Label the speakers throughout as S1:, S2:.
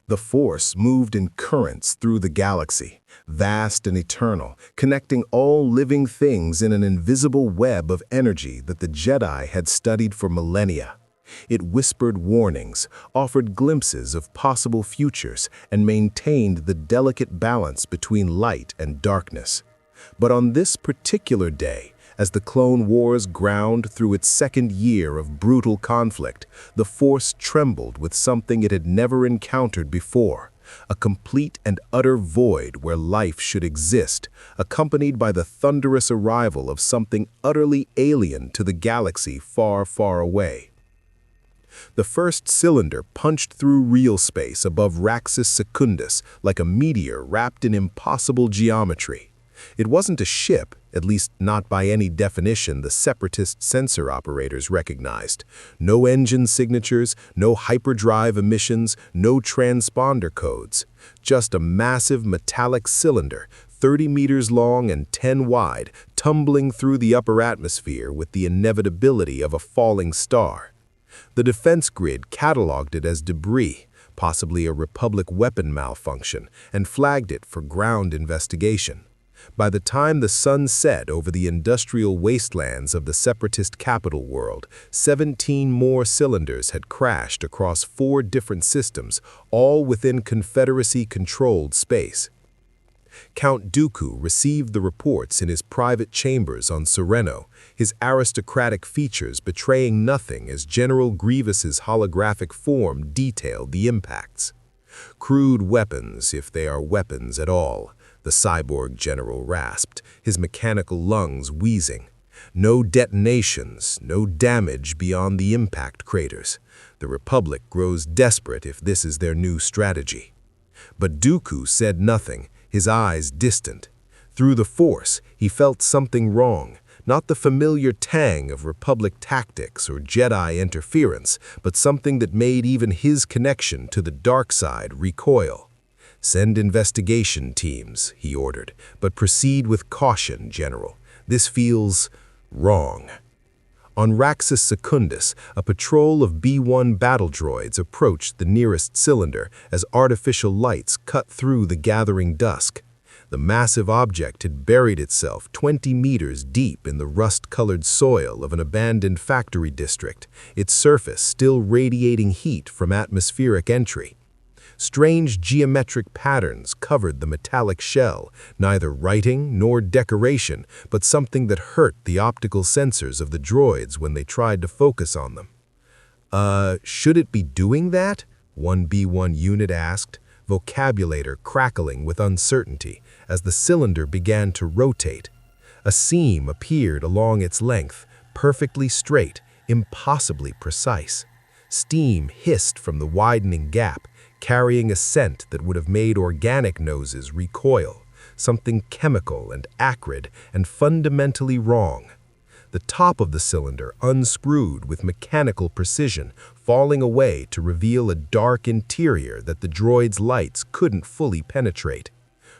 S1: The force moved in currents through the galaxy, vast and eternal, connecting all living things in an invisible web of energy that the Jedi had studied for millennia. It whispered warnings, offered glimpses of possible futures, and maintained the delicate balance between light and darkness. But on this particular day, as the Clone Wars ground through its second year of brutal conflict, the Force trembled with something it had never encountered before, a complete and utter void where life should exist, accompanied by the thunderous arrival of something utterly alien to the galaxy far, far away. The first cylinder punched through real space above Raxus Secundus like a meteor wrapped in impossible geometry. It wasn't a ship, at least not by any definition the Separatist sensor operators recognized. No engine signatures, no hyperdrive emissions, no transponder codes. Just a massive metallic cylinder, 30 meters long and 10 wide, tumbling through the upper atmosphere with the inevitability of a falling star. The defense grid cataloged it as debris, possibly a Republic weapon malfunction, and flagged it for ground investigation. By the time the sun set over the industrial wastelands of the Separatist capital world, 17 more cylinders had crashed across 4 different systems, all within Confederacy-controlled space. Count Dooku received the reports in his private chambers on Sereno, his aristocratic features betraying nothing as General Grievous's holographic form detailed the impacts. Crude weapons, if they are weapons at all, the cyborg general rasped, his mechanical lungs wheezing. No detonations, no damage beyond the impact craters. The Republic grows desperate if this is their new strategy. But Dooku said nothing, his eyes distant. Through the Force, he felt something wrong, not the familiar tang of Republic tactics or Jedi interference, but something that made even his connection to the dark side recoil. "Send investigation teams," he ordered, "but proceed with caution, General. This feels wrong." On Raxus Secundus, a patrol of B-1 battle droids approached the nearest cylinder as artificial lights cut through the gathering dusk. The massive object had buried itself 20 meters deep in the rust-colored soil of an abandoned factory district, its surface still radiating heat from atmospheric entry. Strange geometric patterns covered the metallic shell, neither writing nor decoration, but something that hurt the optical sensors of the droids when they tried to focus on them. Should it be doing that?" one B-1 unit asked, vocabulator crackling with uncertainty as the cylinder began to rotate. A seam appeared along its length, perfectly straight, impossibly precise. Steam hissed from the widening gap, carrying a scent that would have made organic noses recoil, something chemical and acrid and fundamentally wrong. The top of the cylinder unscrewed with mechanical precision, falling away to reveal a dark interior that the droid's lights couldn't fully penetrate.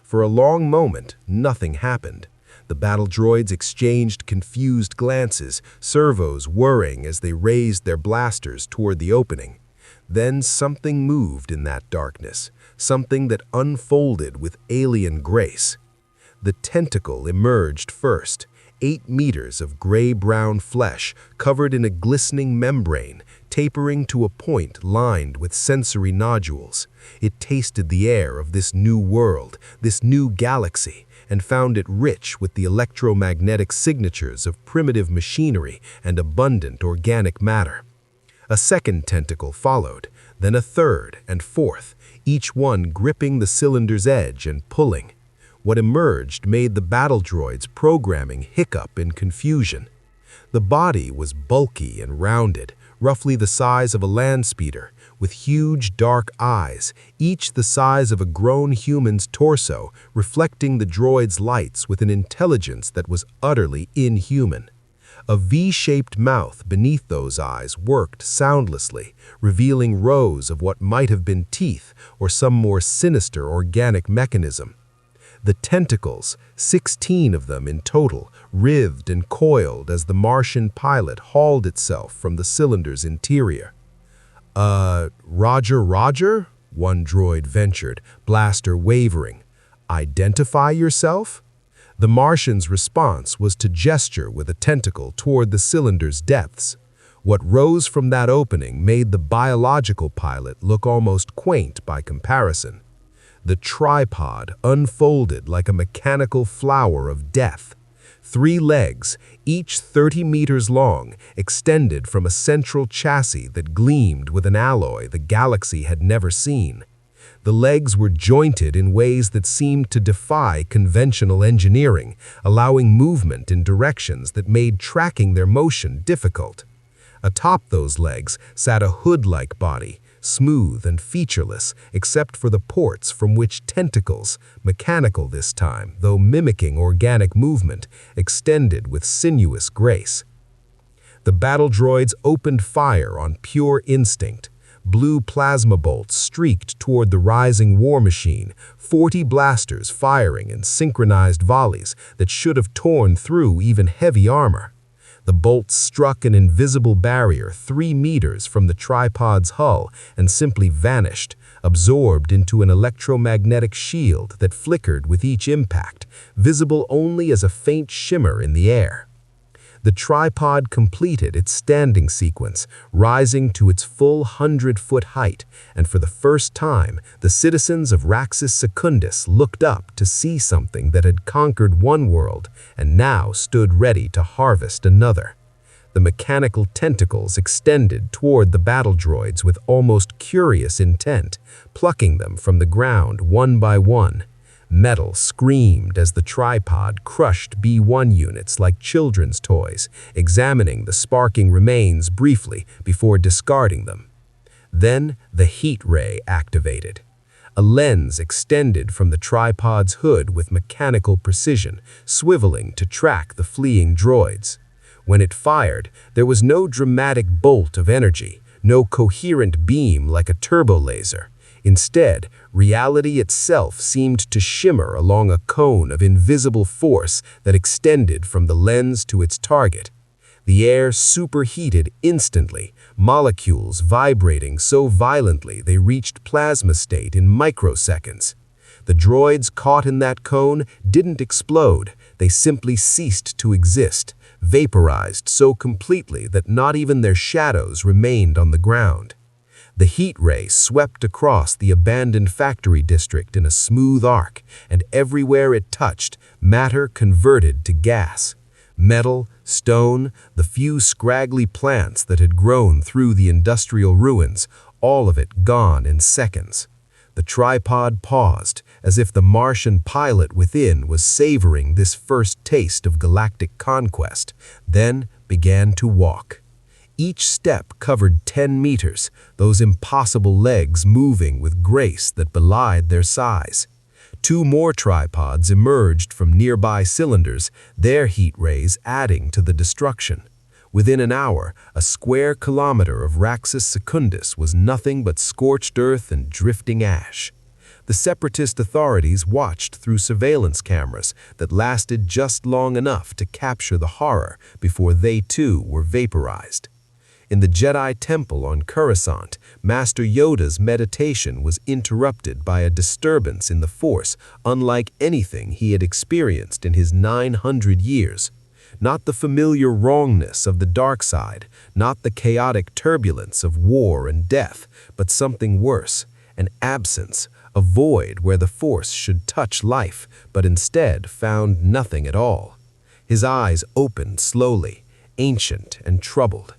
S1: For a long moment, nothing happened. The battle droids exchanged confused glances, servos whirring as they raised their blasters toward the opening. Then something moved in that darkness, something that unfolded with alien grace. The tentacle emerged first, 8 meters of gray-brown flesh covered in a glistening membrane, tapering to a point lined with sensory nodules. It tasted the air of this new world, this new galaxy, and found it rich with the electromagnetic signatures of primitive machinery and abundant organic matter. A second tentacle followed, then a third and fourth, each one gripping the cylinder's edge and pulling. What emerged made the battle droid's programming hiccup in confusion. The body was bulky and rounded, roughly the size of a land speeder, with huge dark eyes, each the size of a grown human's torso, reflecting the droid's lights with an intelligence that was utterly inhuman. A V-shaped mouth beneath those eyes worked soundlessly, revealing rows of what might have been teeth or some more sinister organic mechanism. The tentacles, 16 of them in total, writhed and coiled as the Martian pilot hauled itself from the cylinder's interior. Roger, Roger?" one droid ventured, blaster wavering. "Identify yourself?" The Martian's response was to gesture with a tentacle toward the cylinder's depths. What rose from that opening made the biological pilot look almost quaint by comparison. The tripod unfolded like a mechanical flower of death. 3 legs, each 30 meters long, extended from a central chassis that gleamed with an alloy the galaxy had never seen. The legs were jointed in ways that seemed to defy conventional engineering, allowing movement in directions that made tracking their motion difficult. Atop those legs sat a hood-like body, smooth and featureless except for the ports from which tentacles, mechanical this time, though mimicking organic movement, extended with sinuous grace. The battle droids opened fire on pure instinct. Blue plasma bolts streaked toward the rising war machine, 40 blasters firing in synchronized volleys that should have torn through even heavy armor. The bolts struck an invisible barrier 3 meters from the tripod's hull and simply vanished, absorbed into an electromagnetic shield that flickered with each impact, visible only as a faint shimmer in the air. The tripod completed its standing sequence, rising to its full 100-foot height, and for the first time, the citizens of Raxus Secundus looked up to see something that had conquered one world and now stood ready to harvest another. The mechanical tentacles extended toward the battle droids with almost curious intent, plucking them from the ground one by one. Metal screamed as the tripod crushed B-1 units like children's toys, examining the sparking remains briefly before discarding them. Then the heat ray activated. A lens extended from the tripod's hood with mechanical precision, swiveling to track the fleeing droids. When it fired, there was no dramatic bolt of energy, no coherent beam like a turbo laser. Instead, reality itself seemed to shimmer along a cone of invisible force that extended from the lens to its target. The air superheated instantly, molecules vibrating so violently they reached plasma state in microseconds. The droids caught in that cone didn't explode, they simply ceased to exist, vaporized so completely that not even their shadows remained on the ground. The heat ray swept across the abandoned factory district in a smooth arc, and everywhere it touched, matter converted to gas. Metal, stone, the few scraggly plants that had grown through the industrial ruins, all of it gone in seconds. The tripod paused, as if the Martian pilot within was savoring this first taste of galactic conquest, then began to walk. Each step covered 10 meters, those impossible legs moving with grace that belied their size. 2 more tripods emerged from nearby cylinders, their heat rays adding to the destruction. Within an hour, a square kilometer of Raxus Secundus was nothing but scorched earth and drifting ash. The Separatist authorities watched through surveillance cameras that lasted just long enough to capture the horror before they too were vaporized. In the Jedi Temple on Coruscant, Master Yoda's meditation was interrupted by a disturbance in the Force unlike anything he had experienced in his 900 years. Not the familiar wrongness of the dark side, not the chaotic turbulence of war and death, but something worse, an absence, a void where the Force should touch life, but instead found nothing at all. His eyes opened slowly, ancient and troubled.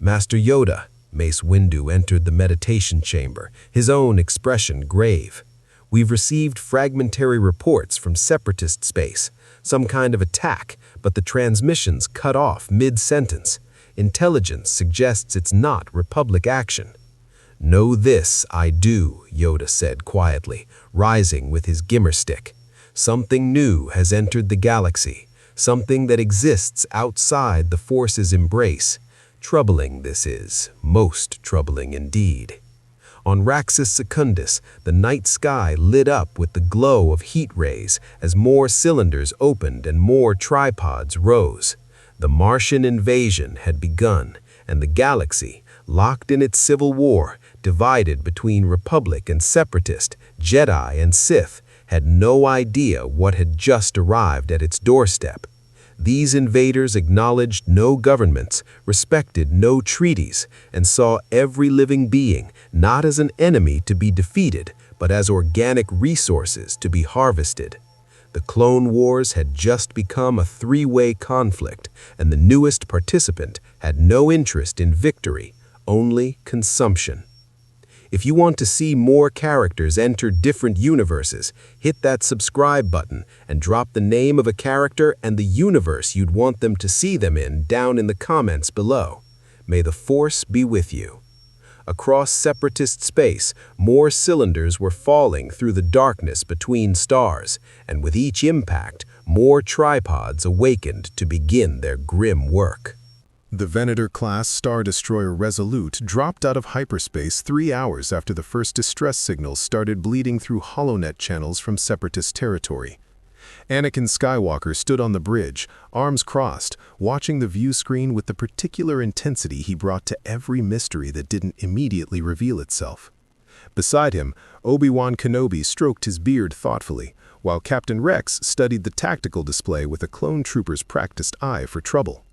S1: "Master Yoda," Mace Windu entered the meditation chamber, his own expression grave. "We've received fragmentary reports from Separatist space, some kind of attack, but the transmission's cut off mid-sentence. Intelligence suggests it's not Republic action." "Know this, I do," Yoda said quietly, rising with his gimmer stick. "Something new has entered the galaxy, something that exists outside the Force's embrace. Troubling this is, most troubling indeed." On Raxus Secundus, the night sky lit up with the glow of heat rays as more cylinders opened and more tripods rose. The Martian invasion had begun, and the galaxy, locked in its civil war,
S2: divided between Republic and Separatist, Jedi and Sith, had no idea what had just arrived at its doorstep. These invaders acknowledged no governments, respected no treaties, and saw every living being not as an enemy to be defeated, but as organic resources to be harvested. The Clone Wars had just become a three-way conflict, and the newest participant had no interest in victory, only consumption. If you want to see more characters enter different universes, hit that subscribe button and drop the name of a character and the universe you'd want them to see them in down in the comments below. May the Force be with you. Across Separatist space, more cylinders were falling through the darkness between stars, and with each impact, more tripods awakened to begin their grim work.
S1: The Venator-class Star Destroyer Resolute dropped out of hyperspace 3 hours after the first distress signals started bleeding through HoloNet channels from Separatist territory. Anakin Skywalker stood on the bridge, arms crossed, watching the view screen with the particular intensity he brought to every mystery that didn't immediately reveal itself. Beside him, Obi-Wan Kenobi stroked his beard thoughtfully, while Captain Rex studied the tactical display with a clone trooper's practiced eye for trouble.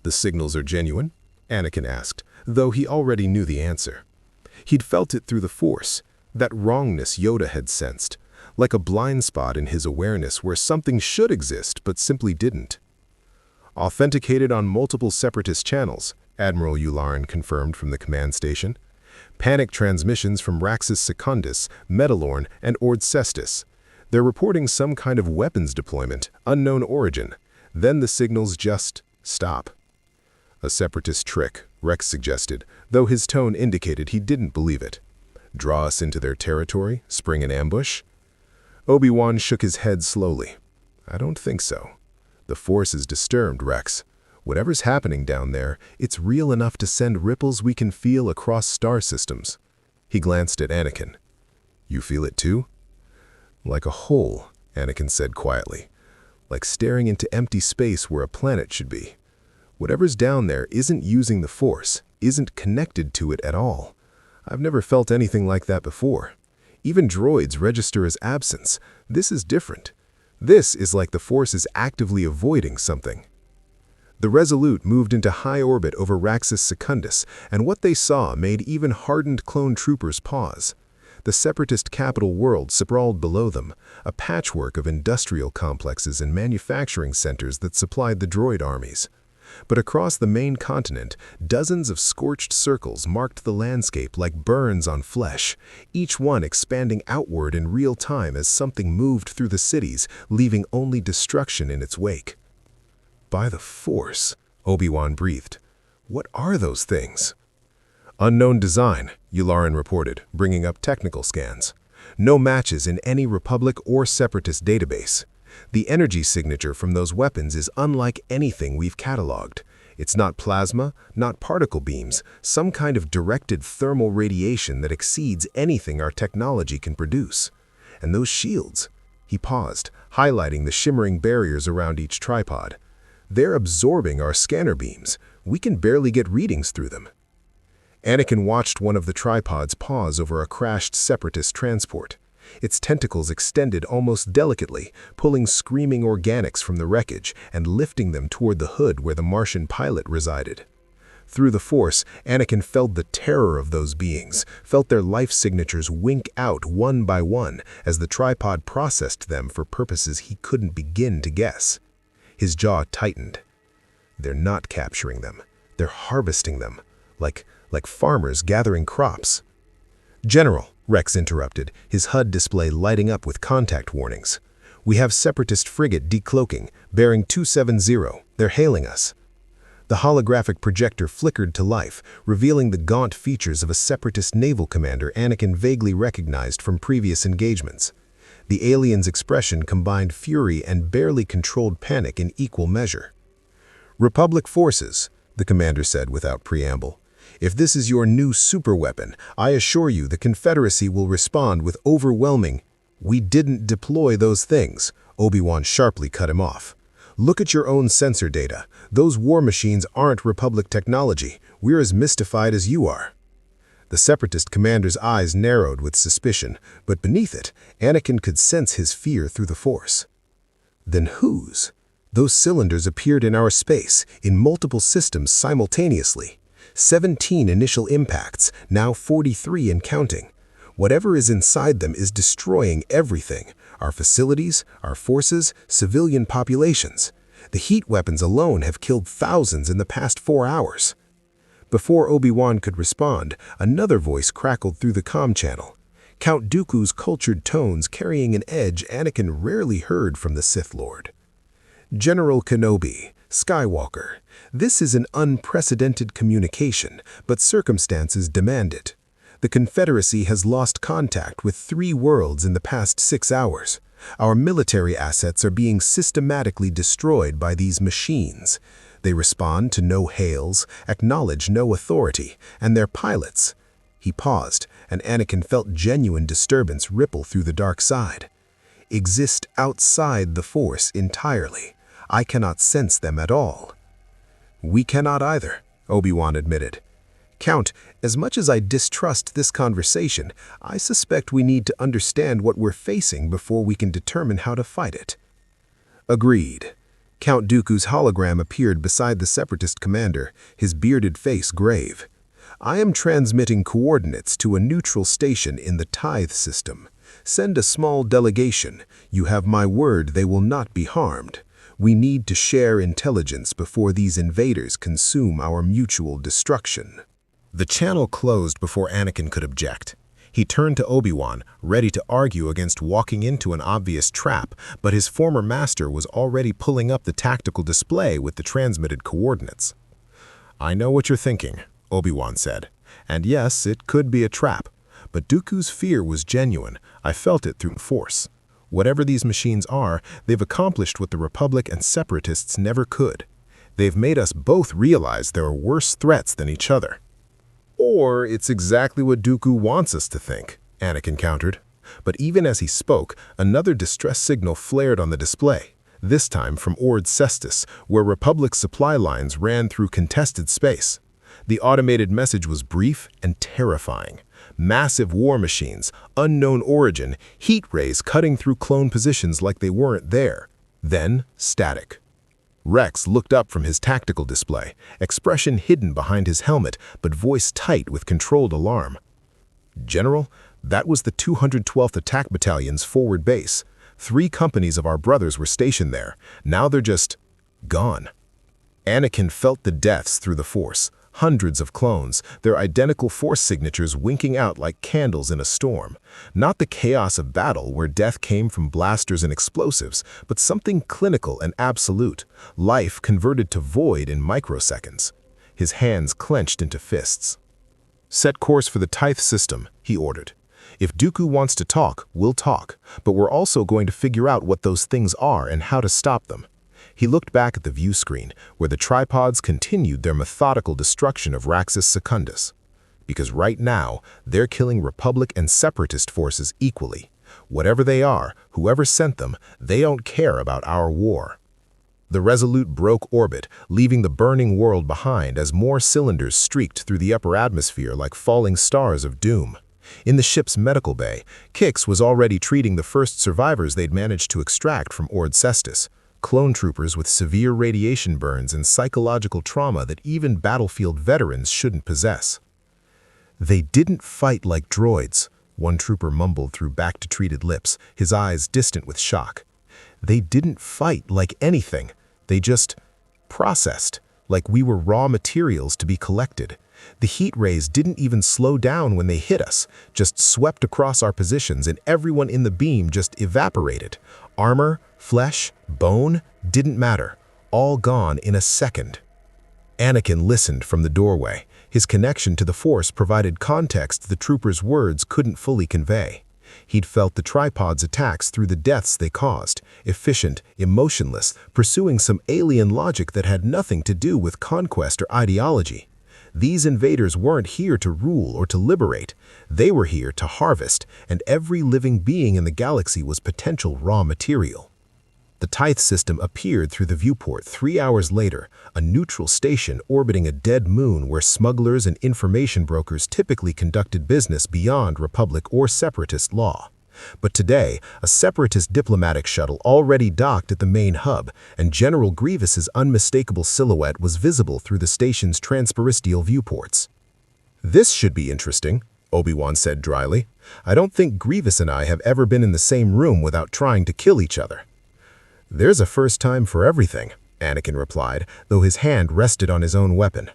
S1: "The signals are genuine?" Anakin asked, though he already knew the answer. He'd felt it through the Force, that wrongness Yoda had sensed, like a blind spot in his awareness where something should exist but simply didn't. "Authenticated on multiple Separatist channels," Admiral Yularen confirmed from the command station. "Panic transmissions from Raxus Secundus, Metalorn, and Ord Cestus. They're reporting some kind of weapons deployment, unknown origin. Then the signals just stop." "A Separatist trick," Rex suggested, though his tone indicated he didn't believe it. "Draw us into their territory? Spring an ambush?" Obi-Wan shook his head slowly. "I don't think so. The Force is disturbed, Rex. Whatever's happening down there, it's real enough to send ripples we can feel across star systems." He glanced at Anakin. "You feel it too?" "Like a hole," Anakin said quietly. "Like staring into empty space where a planet should be. Whatever's down there isn't using the Force, isn't connected to it at all. I've never felt anything like that before. Even droids register as absence. This is different. This is like the Force is actively avoiding something." The Resolute moved into high orbit over Raxus Secundus, and what they saw made even hardened clone troopers pause. The Separatist capital world sprawled below them, a patchwork of industrial complexes and manufacturing centers that supplied the droid armies. But across the main continent, dozens of scorched circles marked the landscape like burns on flesh, each one expanding outward in real time as something moved through the cities, leaving only destruction in its wake. "By the Force," Obi-Wan breathed. "What are those things?" "Unknown design," Yularen reported, bringing up technical scans. "No matches in any Republic or Separatist database. The energy signature from those weapons is unlike anything we've cataloged. It's not plasma, not particle beams, some kind of directed thermal radiation that exceeds anything our technology can produce. And those shields," he paused, highlighting the shimmering barriers around each tripod. "They're absorbing our scanner beams. We can barely get readings through them." Anakin watched one of the tripods pause over a crashed Separatist transport. Its tentacles extended almost delicately, pulling screaming organics from the wreckage and lifting them toward the hood where the Martian pilot resided. Through the Force, Anakin felt the terror of those beings, felt their life signatures wink out one by one as the tripod processed them for purposes he couldn't begin to guess. His jaw tightened. "They're not capturing them. They're harvesting them, like farmers gathering crops." "General," Rex interrupted, his HUD display lighting up with contact warnings. "We have Separatist frigate decloaking, bearing 270. They're hailing us." The holographic projector flickered to life, revealing the gaunt features of a Separatist naval commander Anakin vaguely recognized from previous engagements. The alien's expression combined fury and barely controlled panic in equal measure. "Republic forces," the commander said without preamble. "If this is your new superweapon, I assure you the Confederacy will respond with overwhelming—" "We didn't deploy those things," Obi-Wan sharply cut him off. "Look at your own sensor data. Those war machines aren't Republic technology. We're as mystified as you are." The Separatist commander's eyes narrowed with suspicion, but beneath it, Anakin could sense his fear through the Force. Then whose? Those cylinders appeared in our space, in multiple systems simultaneously. 17 initial impacts, now 43 and counting. Whatever is inside them is destroying everything. Our facilities, our forces, civilian populations. The heat weapons alone have killed thousands in the past 4 hours. Before Obi-Wan could respond, another voice crackled through the comm channel. Count Dooku's cultured tones carrying an edge Anakin rarely heard from the Sith Lord. General Kenobi, Skywalker, this is an unprecedented communication, but circumstances demand it. The Confederacy has lost contact with 3 worlds in the past 6 hours. Our military assets are being systematically destroyed by these machines. They respond to no hails, acknowledge no authority, and their pilots. He paused, and Anakin felt genuine disturbance ripple through the dark side. Exist outside the Force entirely. I cannot sense them at all. We cannot either, Obi-Wan admitted. Count, as much as I distrust this conversation, I suspect we need to understand what we're facing before we can determine how to fight it. Agreed. Count Dooku's hologram appeared beside the Separatist commander, his bearded face grave. I am transmitting coordinates to a neutral station in the Tithe system. Send a small delegation. You have my word they will not be harmed. We need to share intelligence before these invaders consume our mutual destruction. The channel closed before Anakin could object. He turned to Obi-Wan, ready to argue against walking into an obvious trap, but his former master was already pulling up the tactical display with the transmitted coordinates. I know what you're thinking, Obi-Wan said. And yes, it could be a trap. But Dooku's fear was genuine. I felt it through the Force. Whatever these machines are, they've accomplished what the Republic and Separatists never could. They've made us both realize there are worse threats than each other. Or it's exactly what Dooku wants us to think, Anakin countered. But even as he spoke, another distress signal flared on the display, this time from Ord Cestus, where Republic supply lines ran through contested space. The automated message was brief and terrifying. Massive war machines, unknown origin, heat rays cutting through clone positions like they weren't there. Then, static. Rex looked up from his tactical display, expression hidden behind his helmet, but voice tight with controlled alarm. General, that was the 212th Attack Battalion's forward base. 3 companies of our brothers were stationed there. Now they're just gone. Anakin felt the deaths through the Force. Hundreds of clones, their identical Force signatures winking out like candles in a storm. Not the chaos of battle where death came from blasters and explosives, but something clinical and absolute, life converted to void in microseconds. His hands clenched into fists. Set course for the Tithe system, he ordered. If Dooku wants to talk, we'll talk, but we're also going to figure out what those things are and how to stop them. He looked back at the view screen, where the tripods continued their methodical destruction of Raxus Secundus. Because right now, they're killing Republic and Separatist forces equally. Whatever they are, whoever sent them, they don't care about our war. The Resolute broke orbit, leaving the burning world behind as more cylinders streaked through the upper atmosphere like falling stars of doom. In the ship's medical bay, Kix was already treating the first survivors they'd managed to extract from Ord Cestus. Clone troopers with severe radiation burns and psychological trauma that even battlefield veterans shouldn't possess. They didn't fight like droids, one trooper mumbled through back-to-treated lips, his eyes distant with shock. They didn't fight like anything. They just processed, like we were raw materials to be collected. The heat rays didn't even slow down when they hit us, just swept across our positions and everyone in the beam just evaporated. Armor, flesh, bone, didn't matter. All gone in a second. Anakin listened from the doorway. His connection to the Force provided context the troopers' words couldn't fully convey. He'd felt the tripod's attacks through the deaths they caused, efficient, emotionless, pursuing some alien logic that had nothing to do with conquest or ideology. These invaders weren't here to rule or to liberate. They were here to harvest, and every living being in the galaxy was potential raw material.
S2: The Tithe system appeared through the viewport 3 hours later, a neutral station orbiting a dead moon where smugglers and information brokers typically conducted business beyond Republic or Separatist law. But today, a Separatist diplomatic shuttle already docked at the main hub, and General Grievous's unmistakable silhouette was visible through the station's transporestial viewports. "This should be interesting," Obi-Wan said dryly. "I don't think Grievous and I have ever been in the same room without trying to kill each other." "There's a first time for everything," Anakin replied, though his hand rested on his own weapon.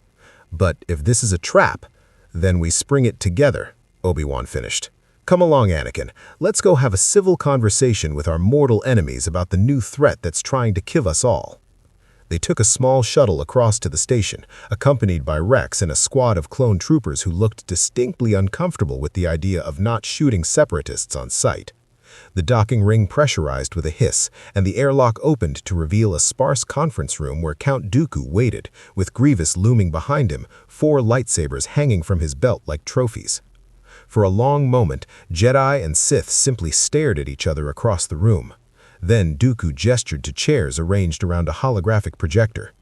S2: "But if this is a trap, then we spring it together," Obi-Wan finished. "Come along, Anakin. Let's go have a civil conversation with our mortal enemies about the new threat that's trying to kill us all." They took a small shuttle across to the station, accompanied by Rex and a squad of clone troopers who looked distinctly uncomfortable with the idea of not shooting Separatists on sight. The docking ring pressurized with a hiss, and the airlock opened to reveal a sparse conference room where Count Dooku waited, with Grievous looming behind him, 4 lightsabers hanging from his belt like trophies. For a long moment, Jedi and Sith simply stared at each other across the room. Then Dooku gestured to chairs arranged around a holographic projector.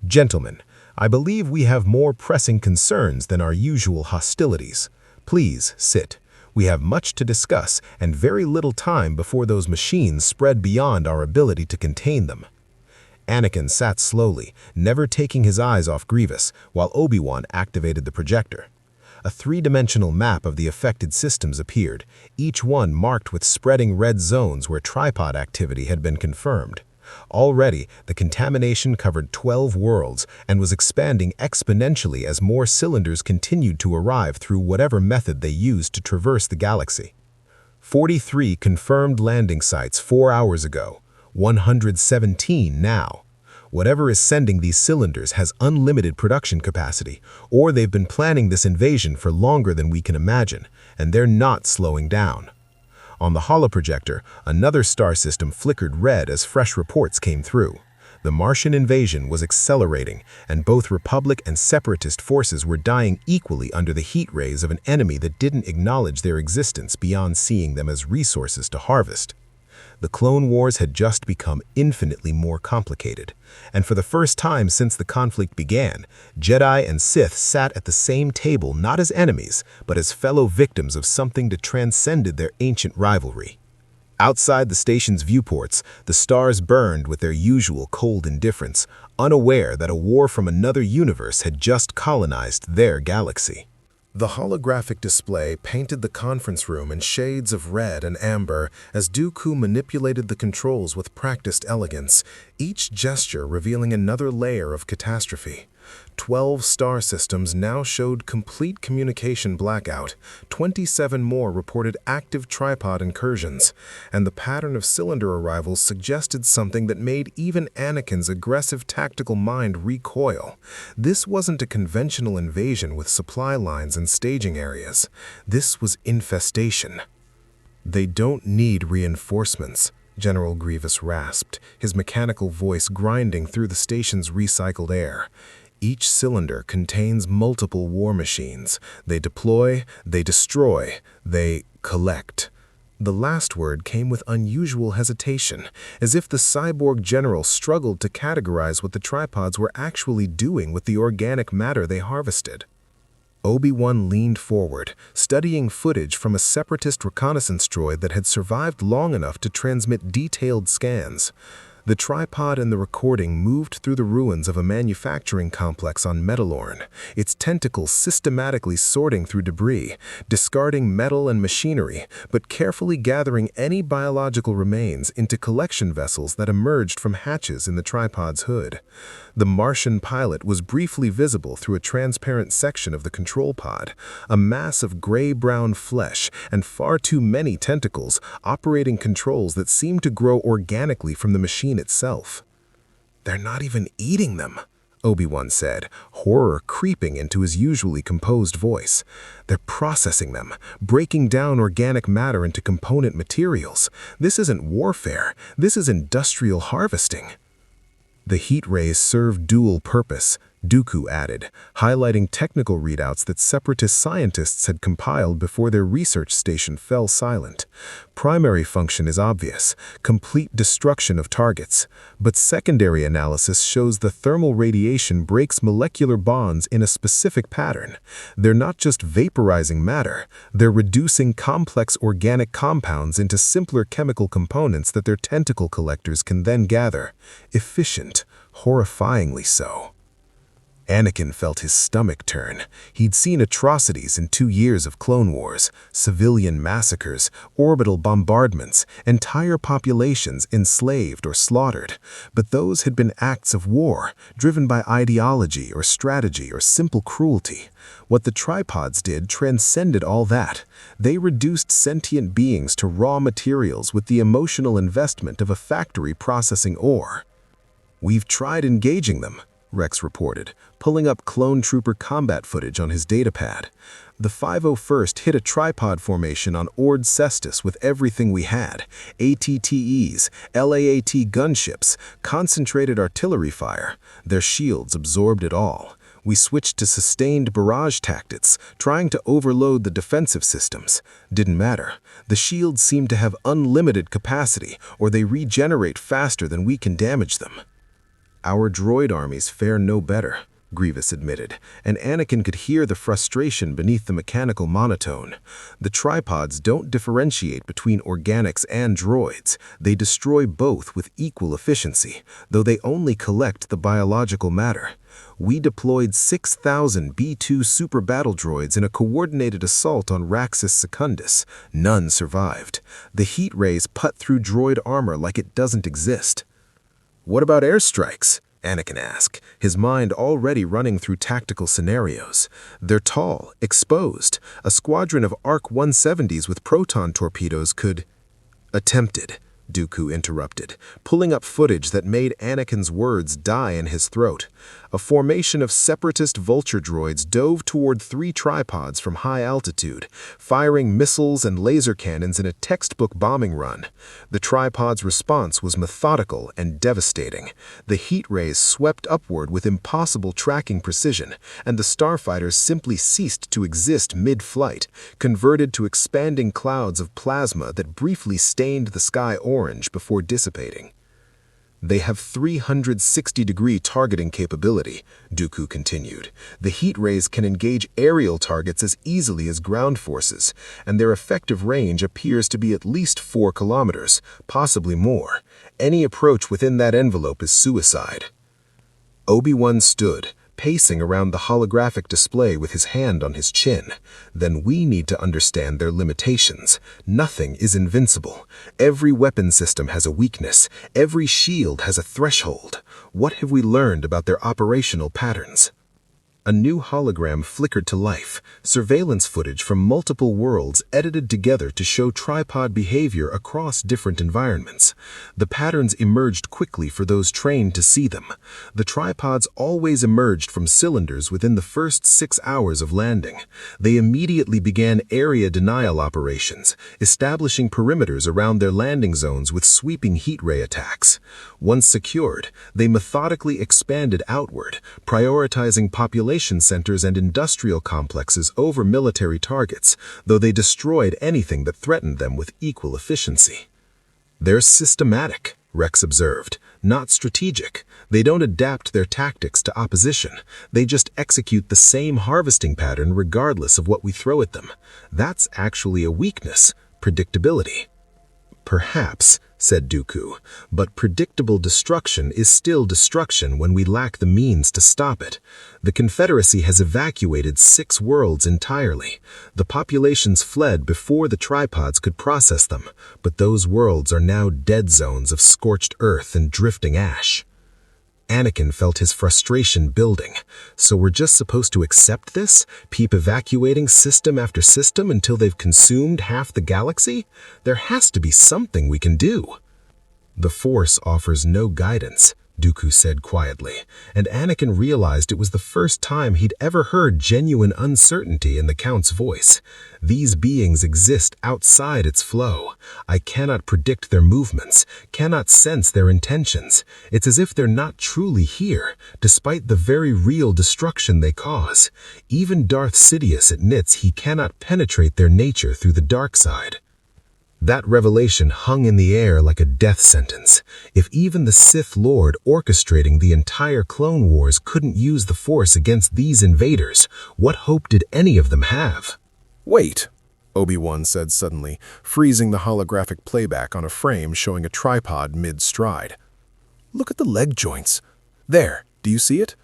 S2: "Gentlemen, I believe we have more pressing concerns than our usual hostilities. Please sit. We have much to discuss and very little time before those machines spread beyond our ability to contain them." Anakin sat slowly, never taking his eyes off Grievous, while Obi-Wan activated the projector. A 3-dimensional map of the affected systems appeared, each one marked with spreading red zones where tripod activity had been confirmed. Already, the contamination covered 12 worlds and was expanding exponentially as more cylinders continued to arrive through whatever method they used to traverse the galaxy. 43 confirmed landing sites 4 hours ago, 117 now. Whatever is sending these cylinders has unlimited production capacity, or they've been planning this invasion for longer than we can imagine, and they're not slowing down. On the holoprojector, another star system flickered red as fresh reports came through. The Martian invasion was accelerating, and both Republic and Separatist forces were dying equally under the heat rays of an enemy that didn't acknowledge their existence beyond seeing them as resources to harvest. The Clone Wars had just become infinitely more complicated, and for the first time since the conflict began, Jedi and Sith sat at the same table not as enemies, but as fellow victims of something that transcended their ancient rivalry. Outside the station's viewports, the stars burned with their usual cold indifference, unaware that a war from another universe had just colonized their galaxy. The holographic display painted the conference room in shades of red and amber as Dooku manipulated the controls with practiced elegance, each gesture revealing another layer of catastrophe. 12 star systems now showed complete communication blackout, 27 more reported active tripod incursions, and the pattern of cylinder arrivals suggested something that made even Anakin's aggressive tactical mind recoil. This wasn't a conventional invasion with supply lines and staging areas. This was infestation. "They don't need reinforcements," General Grievous rasped, his mechanical voice grinding through the station's recycled air. "Each cylinder contains multiple war machines. They deploy, they destroy, they collect." The last word came with unusual hesitation, as if the cyborg general struggled to categorize what the tripods were actually doing with the organic matter they harvested. Obi-Wan leaned forward, studying footage from a Separatist reconnaissance droid that had survived long enough to transmit detailed scans. The tripod and the recording moved through the ruins of a manufacturing complex on Metalorn, its tentacles systematically sorting through debris, discarding metal and machinery, but carefully gathering any biological remains into collection vessels that emerged from hatches in the tripod's hood. The Martian pilot was briefly visible through a transparent section of the control pod, a mass of gray-brown flesh and far too many tentacles operating controls that seemed to grow organically from the machine itself. "They're not even eating them," Obi-Wan said, horror creeping into his usually composed voice. "They're processing them, breaking down organic matter into component materials. This isn't warfare, this is industrial harvesting." "The heat rays serve dual purpose,"
S1: Dooku added, highlighting technical readouts that Separatist scientists had compiled before their research station fell silent. Primary function is obvious, complete destruction of targets, but secondary analysis shows the thermal radiation breaks molecular bonds in a specific pattern. They're not just vaporizing matter, they're reducing complex organic compounds into simpler chemical components that their tentacle collectors can then gather. Efficient, horrifyingly so. Anakin felt his stomach turn. He'd seen atrocities in 2 years of Clone Wars, civilian massacres, orbital bombardments, entire populations enslaved or slaughtered. But those had been acts of war, driven by ideology or strategy or simple cruelty. What the tripods did transcended all that. They reduced sentient beings to raw materials with the emotional investment of a factory processing ore. "We've tried engaging them," Rex reported, pulling up clone trooper combat footage on his datapad. "The 501st hit a tripod formation on Ord Cestus with everything we had: ATTEs, LAAT gunships, concentrated artillery fire. Their shields absorbed it all. We switched to sustained barrage tactics, trying to overload the defensive systems. Didn't matter. The shields seemed to have unlimited capacity, or they regenerate faster than we can damage them." "Our droid armies fare no better," Grievous admitted, and Anakin could hear the frustration beneath the mechanical monotone. "The tripods don't differentiate between organics and droids. They destroy both with equal efficiency, though they only collect the biological matter. We deployed 6,000 B-2 super battle droids in a coordinated assault on Raxus Secundus. None survived. The heat rays put through droid armor like it doesn't exist." "What about airstrikes?" Anakin asked, his mind already running through tactical scenarios. "They're tall, exposed. A squadron of ARC-170s with proton torpedoes could—" "Attempted," Dooku interrupted, pulling up footage that made Anakin's words die in his throat. A formation of Separatist vulture droids dove toward 3 tripods from high altitude, firing missiles and laser cannons in a textbook bombing run. The tripod's response was methodical and devastating. The heat rays swept upward with impossible tracking precision, and the starfighters simply ceased to exist mid-flight, converted to expanding clouds of plasma that briefly stained the sky orange before dissipating. "They have 360-degree targeting capability," Dooku continued. "The heat rays can engage aerial targets as easily as ground forces, and their effective range appears to be at least 4 kilometers, possibly more. Any approach within that envelope is suicide." Obi-Wan stood, pacing around the holographic display with his hand on his chin. "Then we need to understand their limitations. Nothing is invincible. Every weapon system has a weakness. Every shield has a threshold. What have we learned about their operational patterns?" A new hologram flickered to life, surveillance footage from multiple worlds edited together to show tripod behavior across different environments. The patterns emerged quickly for those trained to see them. The tripods always emerged from cylinders within the first 6 hours of landing. They immediately began area denial operations, establishing perimeters around their landing zones with sweeping heat ray attacks. Once secured, they methodically expanded outward, prioritizing population centers and industrial complexes over military targets, though they destroyed anything that threatened them with equal efficiency. "They're systematic," Rex observed, "not strategic. They don't adapt their tactics to opposition. They just execute the same harvesting pattern regardless of what we throw at them. That's actually a weakness, predictability." "Perhaps," said Dooku, "but predictable destruction is still destruction when we lack the means to stop it. The Confederacy has evacuated 6 worlds entirely. The populations fled before the tripods could process them, but those worlds are now dead zones of scorched earth and drifting ash." Anakin felt his frustration building. "So we're just supposed to accept this? Keep evacuating system after system until they've consumed half the galaxy? There has to be something we can do." "The Force offers no guidance," Dooku said quietly, and Anakin realized it was the first time he'd ever heard genuine uncertainty in the Count's voice. These beings exist outside its flow,
S2: I cannot predict their movements, cannot sense their intentions. It's as if they're not truly here, despite the very real destruction they cause. Even Darth Sidious admits he cannot penetrate their nature through the dark side. That revelation hung in the air like a death sentence. If even the Sith Lord orchestrating the entire Clone Wars couldn't use the Force against these invaders, what hope did any of them have?
S1: Wait, Obi-Wan said suddenly, freezing the holographic playback on a frame showing a tripod mid-stride. Look at the leg joints. There, do you see it?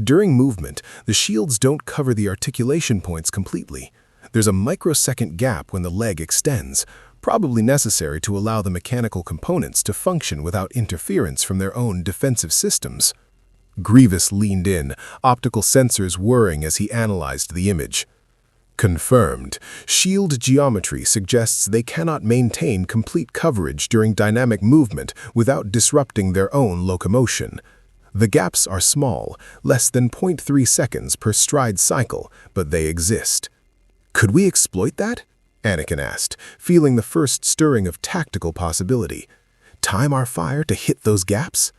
S1: During movement, the shields don't cover the articulation points completely. There's a microsecond gap when the leg extends, probably necessary to allow the mechanical components to function without interference from their own defensive systems. Grievous leaned in, optical sensors whirring as he analyzed the image. Confirmed. Shield geometry suggests they cannot maintain complete coverage during dynamic movement without disrupting their own locomotion. The gaps are small, less than 0.3 seconds per stride cycle, but they exist. Could we exploit that? Anakin asked, feeling the first stirring of tactical possibility. Time our fire to hit those gaps?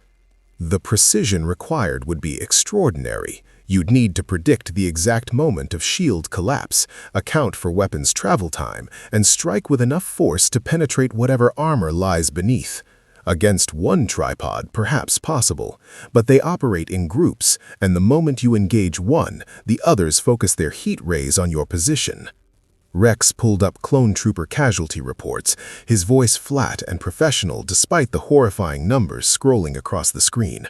S1: The precision required would be extraordinary. You'd need to predict the exact moment of shield collapse, account for weapons travel time, and strike with enough force to penetrate whatever armor lies beneath. Against one tripod, perhaps possible, but they operate in groups, and the moment you engage one, the others focus their heat rays on your position. Rex pulled up clone trooper casualty reports, his voice flat and professional despite the horrifying numbers scrolling across the screen.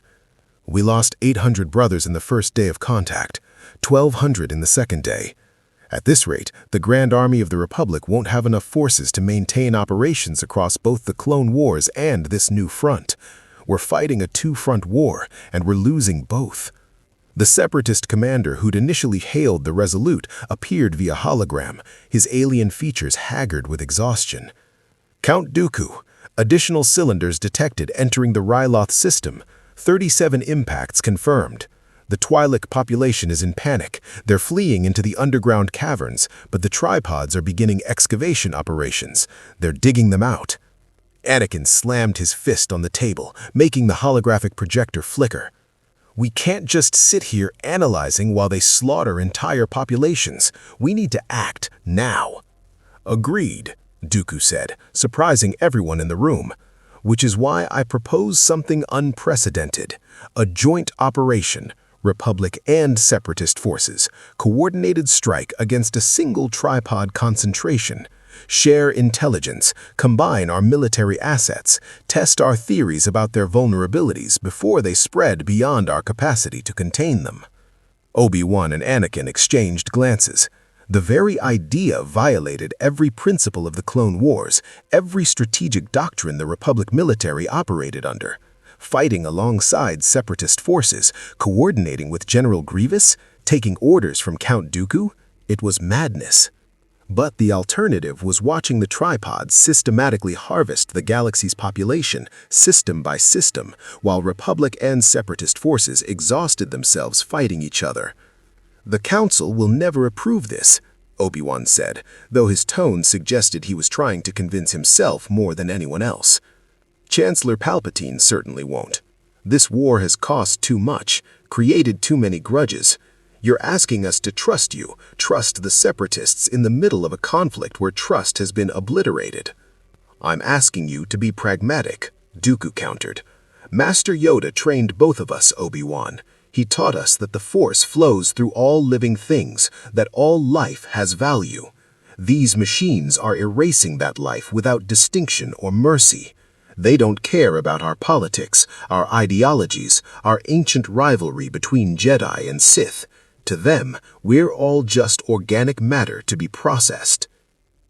S1: We lost 800 brothers in the first day of contact, 1,200 in the second day. At this rate, the Grand Army of the Republic won't have enough forces to maintain operations across both the Clone Wars and this new front. We're fighting a two-front war, and we're losing both. The Separatist commander who'd initially hailed the Resolute appeared via hologram, his alien features haggard with exhaustion. Count Dooku, additional cylinders detected entering the Ryloth system, 37 impacts confirmed. The Twi'lek population is in panic. They're fleeing into the underground caverns, but the tripods are beginning excavation operations. They're digging them out. Anakin slammed his fist on the table, making the holographic projector flicker. We can't just sit here analyzing while they slaughter entire populations. We need to act now. Agreed, Dooku said, surprising everyone in the room. Which is why I propose something unprecedented. A joint operation, Republic and Separatist forces, coordinated strike against a single tripod concentration. Share intelligence, combine our military assets, test our theories about their vulnerabilities before they spread beyond our capacity to contain them. Obi-Wan and Anakin exchanged glances. The very idea violated every principle of the Clone Wars, every strategic doctrine the Republic military operated under. Fighting alongside Separatist forces, coordinating with General Grievous, taking orders from Count Dooku, it was madness. But the alternative was watching the tripods systematically harvest the galaxy's population, system by system, while Republic and Separatist forces exhausted themselves fighting each other. The Council will never approve this, Obi-Wan said, though his tone suggested he was trying to convince himself more than anyone else. Chancellor Palpatine certainly won't. This war has cost too much, created too many grudges. You're asking us to trust you, trust the Separatists in the middle of a conflict where trust has been obliterated. I'm asking you to be pragmatic, Dooku countered. Master Yoda trained both of us, Obi-Wan. He taught us that the Force flows through all living things, that all life has value. These machines are erasing that life without distinction or mercy. They don't care about our politics, our ideologies, our ancient rivalry between Jedi and Sith. To them, we're all just organic matter to be processed.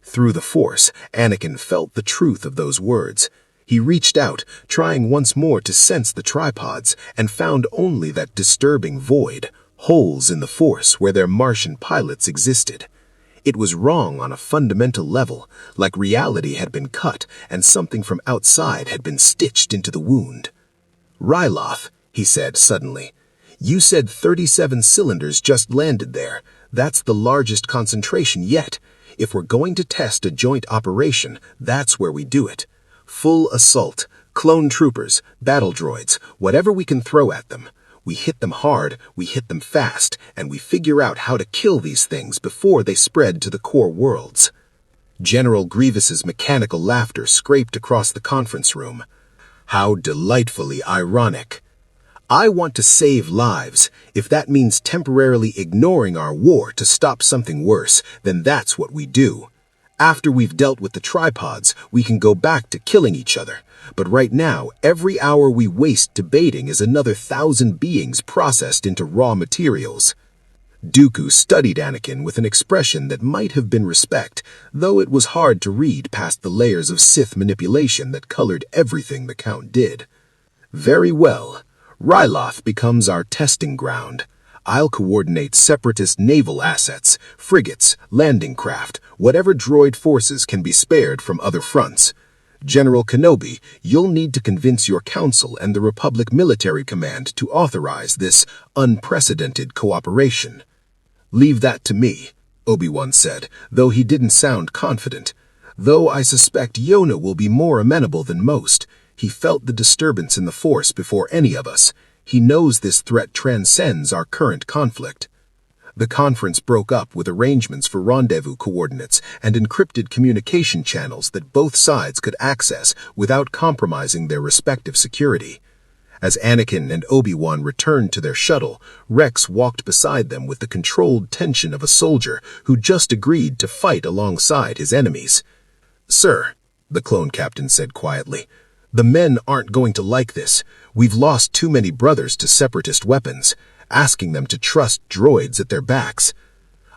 S1: Through the Force, Anakin felt the truth of those words. He reached out, trying once more to sense the tripods, and found only that disturbing void, holes in the Force where their Martian pilots existed. It was wrong on a fundamental level, like reality had been cut and something from outside had been stitched into the wound. Ryloth, he said suddenly, you said 37 cylinders just landed there. That's the largest concentration yet. If we're going to test a joint operation, that's where we do it. Full assault, clone troopers, battle droids, whatever we can throw at them. We hit them hard, we hit them fast, and we figure out how to kill these things before they spread to the core worlds." General Grievous's mechanical laughter scraped across the conference room. "How delightfully ironic. I want to save lives. If that means temporarily ignoring our war to stop something worse, then that's what we do. After we've dealt with the tripods, we can go back to killing each other. But right now, every hour we waste debating is another 1,000 beings processed into raw materials." Dooku studied Anakin with an expression that might have been respect, though it was hard to read past the layers of Sith manipulation that colored everything the Count did. "Very well. Ryloth becomes our testing ground. I'll coordinate Separatist naval assets, frigates, landing craft, whatever droid forces can be spared from other fronts. General Kenobi, you'll need to convince your council and the Republic Military Command to authorize this unprecedented cooperation." "Leave that to me," Obi-Wan said, though he didn't sound confident. "Though I suspect Yona will be more amenable than most. He felt the disturbance in the Force before any of us. He knows this threat transcends our current conflict." The conference broke up with arrangements for rendezvous coordinates and encrypted communication channels that both sides could access without compromising their respective security. As Anakin and Obi-Wan returned to their shuttle, Rex walked beside them with the controlled tension of a soldier who just agreed to fight alongside his enemies. "Sir," the clone captain said quietly, "the men aren't going to like this. We've lost too many brothers to Separatist weapons, asking them to trust droids at their backs."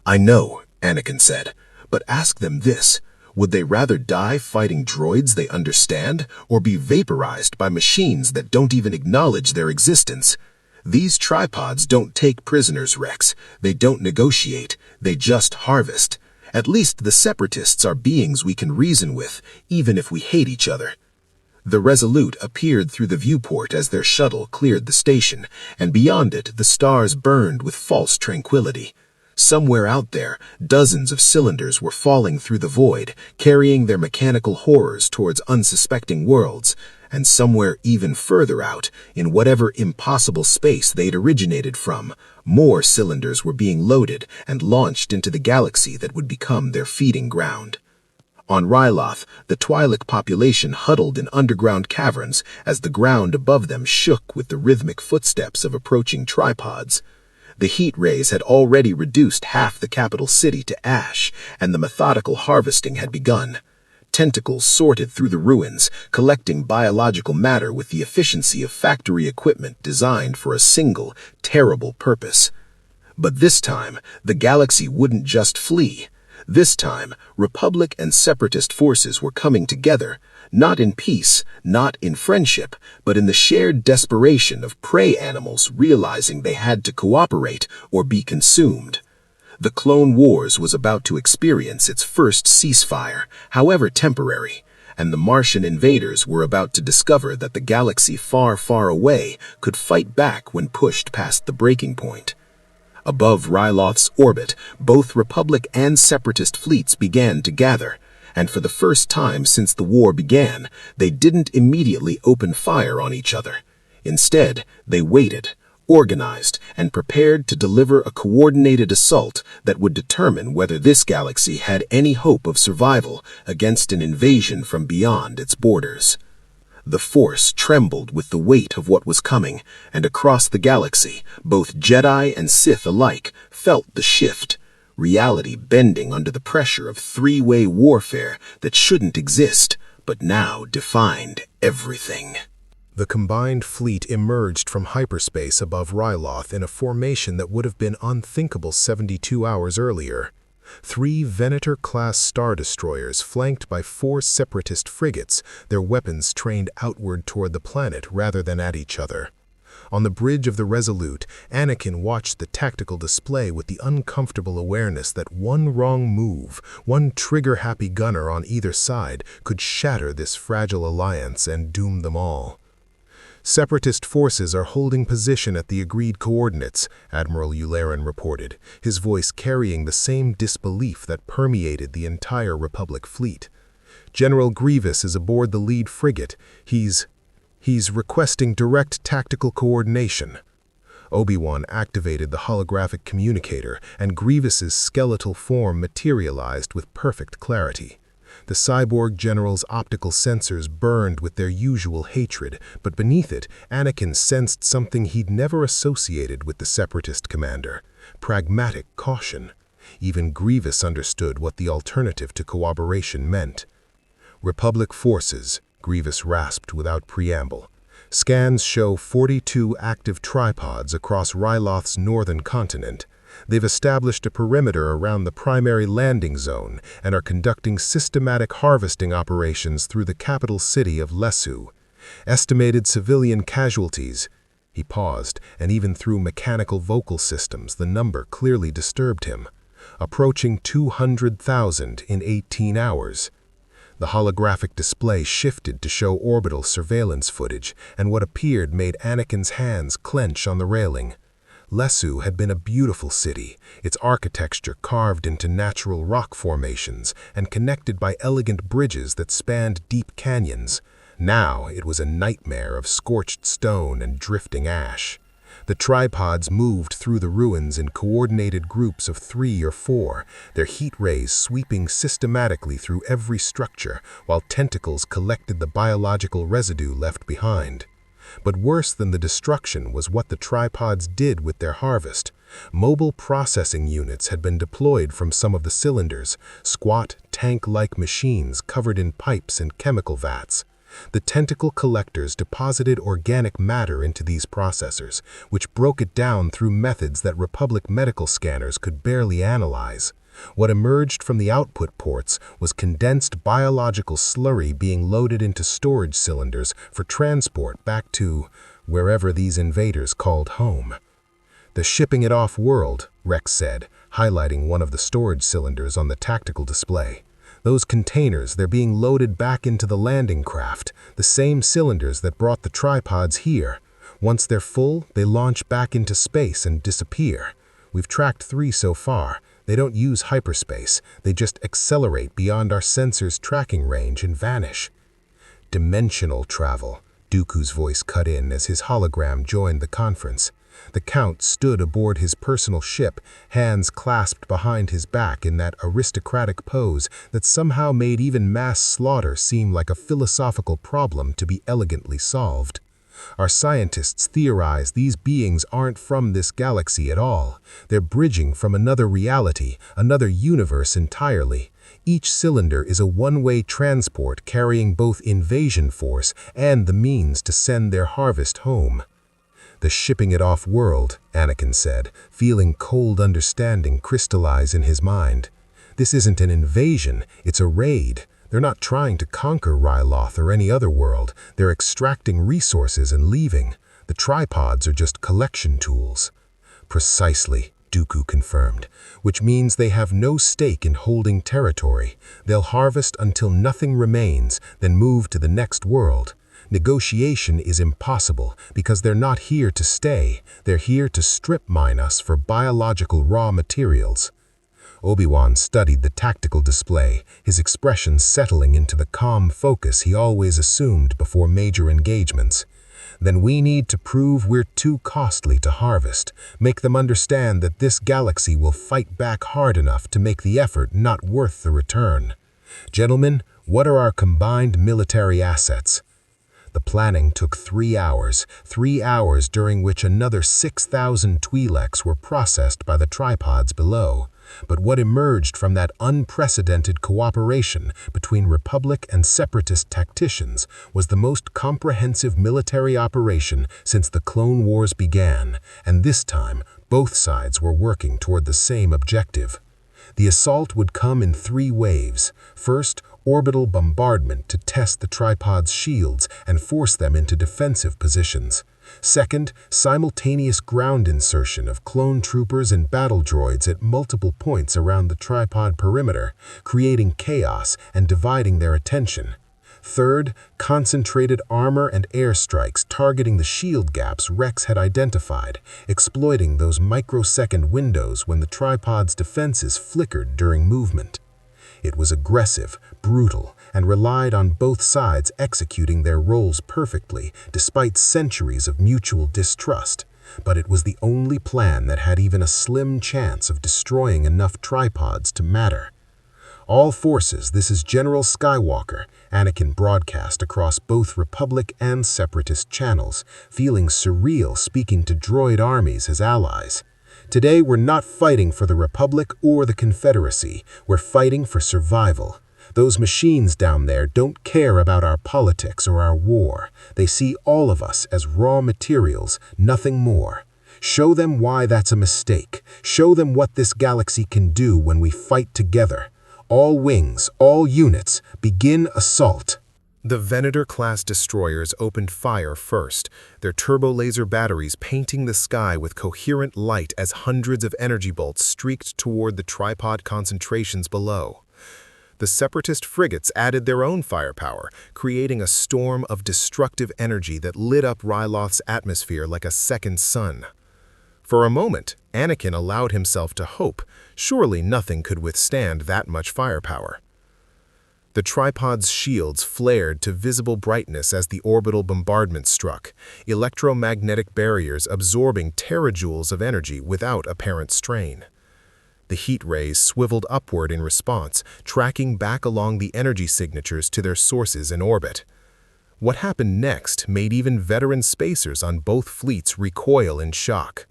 S1: "I know," Anakin said, "but ask them this. Would they rather die fighting droids they understand, or be vaporized by machines that don't even acknowledge their existence? These tripods don't take prisoners, Rex. They don't negotiate. They just harvest. At least the Separatists are beings we can reason with, even if we hate each other." The Resolute appeared through the viewport as their shuttle cleared the station, and beyond it the stars burned with false tranquility. Somewhere out there, dozens of cylinders were falling through the void, carrying their mechanical horrors towards unsuspecting worlds, and somewhere even further out, in whatever impossible space they'd originated from, more cylinders were being loaded and launched into the galaxy that would become their feeding ground. On Ryloth, the Twi'lek population huddled in underground caverns as the ground above them shook with the rhythmic footsteps of approaching tripods. The heat rays had already reduced half the capital city to ash, and the methodical harvesting had begun. Tentacles sorted through the ruins, collecting biological matter with the efficiency of factory equipment designed for a single, terrible purpose. But this time, the galaxy wouldn't just flee. This time, Republic and Separatist forces were coming together, not in peace, not in friendship, but in the shared desperation of prey animals realizing they had to cooperate or be consumed. The Clone Wars was about to experience its first ceasefire, however temporary, and the Martian invaders were about to discover that the galaxy far, far away could fight back when pushed past the breaking point. Above Ryloth's orbit, both Republic and Separatist fleets began to gather, and for the first time since the war began, they didn't immediately open fire on each other. Instead, they waited, organized, and prepared to deliver a coordinated assault that would determine whether this galaxy had any hope of survival against an invasion from beyond its borders. The Force trembled with the weight of what was coming, and across the galaxy, both Jedi and Sith alike felt the shift, reality bending under the pressure of three-way warfare that shouldn't exist, but now defined everything.
S2: The combined fleet emerged from hyperspace above Ryloth in a formation that would have been unthinkable 72 hours earlier. 3 Venator-class Star Destroyers flanked by 4 Separatist frigates, their weapons trained outward toward the planet rather than at each other. On the bridge of the Resolute, Anakin watched the tactical display with the uncomfortable awareness that one wrong move, one trigger-happy gunner on either side, could shatter this fragile alliance and doom them all.
S1: Separatist forces are holding position at the agreed coordinates, Admiral Ularen reported, his voice carrying the same disbelief that permeated the entire Republic fleet. General Grievous is aboard the lead frigate. He's requesting direct tactical coordination. Obi-Wan activated the holographic communicator, and Grievous's skeletal form materialized with perfect clarity. The cyborg general's optical sensors burned with their usual hatred, but beneath it, Anakin sensed something he'd never associated with the Separatist commander: pragmatic caution. Even Grievous understood what the alternative to cooperation meant. Republic forces, Grievous rasped without preamble. Scans show 42 active tripods across Ryloth's northern continent. They've established a perimeter around the primary landing zone and are conducting systematic harvesting operations through the capital city of Lesu. Estimated civilian casualties. He paused, and even through mechanical vocal systems, the number clearly disturbed him. Approaching 200,000 in 18 hours. The holographic display shifted to show orbital surveillance footage, and what appeared made Anakin's hands clench on the railing. Lesu had been a beautiful city, its architecture carved into natural rock formations and connected by elegant bridges that spanned deep canyons. Now it was a nightmare of scorched stone and drifting ash. The tripods moved through the ruins in coordinated groups of 3 or 4, their heat rays sweeping systematically through every structure, while tentacles collected the biological residue left behind. But worse than the destruction was what the tripods did with their harvest. Mobile processing units had been deployed from some of the cylinders, squat, tank-like machines covered in pipes and chemical vats. The tentacle collectors deposited organic matter into these processors, which broke it down through methods that Republic medical scanners could barely analyze. What emerged from the output ports was condensed biological slurry being loaded into storage cylinders for transport back to wherever these invaders called home. "The shipping it off-world," Rex said, highlighting one of the storage cylinders on the tactical display. "Those containers, they're being loaded back into the landing craft, the same cylinders that brought the tripods here. Once they're full, they launch back into space and disappear. We've tracked 3 so far. They don't use hyperspace, they just accelerate beyond our sensor's tracking range and vanish." "Dimensional travel," Dooku's voice cut in as his hologram joined the conference. The Count stood aboard his personal ship, hands clasped behind his back in that aristocratic pose that somehow made even mass slaughter seem like a philosophical problem to be elegantly solved. "Our scientists theorize these beings aren't from this galaxy at all. They're bridging from another reality, another universe entirely. Each cylinder is a one-way transport carrying both invasion force and the means to send their harvest home." "The shipping it off-world," Anakin said, feeling cold understanding crystallize in his mind. "This isn't an invasion, it's a raid. They're not trying to conquer Ryloth or any other world. They're extracting resources and leaving. The tripods are just collection tools." "Precisely," Dooku confirmed, "which means they have no stake in holding territory. They'll harvest until nothing remains, then move to the next world. Negotiation is impossible because they're not here to stay. They're here to strip mine us for biological raw materials." Obi-Wan studied the tactical display, his expression settling into the calm focus he always assumed before major engagements. "Then we need to prove we're too costly to harvest, make them understand that this galaxy will fight back hard enough to make the effort not worth the return. Gentlemen, what are our combined military assets?" The planning took 3 hours, 3 hours during which another 6,000 Twi'leks were processed by the tripods below. But what emerged from that unprecedented cooperation between Republic and Separatist tacticians was the most comprehensive military operation since the Clone Wars began, and this time both sides were working toward the same objective. The assault would come in 3 waves. First, orbital bombardment to test the tripods' shields and force them into defensive positions. Second, simultaneous ground insertion of clone troopers and battle droids at multiple points around the tripod perimeter, creating chaos and dividing their attention.
S2: Third, concentrated armor and airstrikes targeting the shield gaps Rex had identified, exploiting those microsecond windows when the tripod's defenses flickered during movement. It was aggressive, brutal, and relied on both sides executing their roles perfectly, despite centuries of mutual distrust. But it was the only plan that had even a slim chance of destroying enough tripods to matter. "All forces, this is General Skywalker," Anakin broadcast across both Republic and Separatist channels, feeling surreal speaking to droid armies as allies. "Today we're not fighting for the Republic or the Confederacy, we're fighting for survival. Those machines down there don't care about our politics or our war. They see all of us as raw materials, nothing more. Show them why that's a mistake. Show them what this galaxy can do when we fight together. All wings, all units, begin assault."
S1: The Venator-class destroyers opened fire first, their turbo-laser batteries painting the sky with coherent light as hundreds of energy bolts streaked toward the tripod concentrations below. The Separatist frigates added their own firepower, creating a storm of destructive energy that lit up Ryloth's atmosphere like a second sun. For a moment, Anakin allowed himself to hope. Surely nothing could withstand that much firepower. The tripod's shields flared to visible brightness as the orbital bombardment struck, electromagnetic barriers absorbing terajoules of energy without apparent strain. The heat rays swiveled upward in response, tracking back along the energy signatures to their sources in orbit. What happened next made even veteran spacers on both fleets recoil in shock.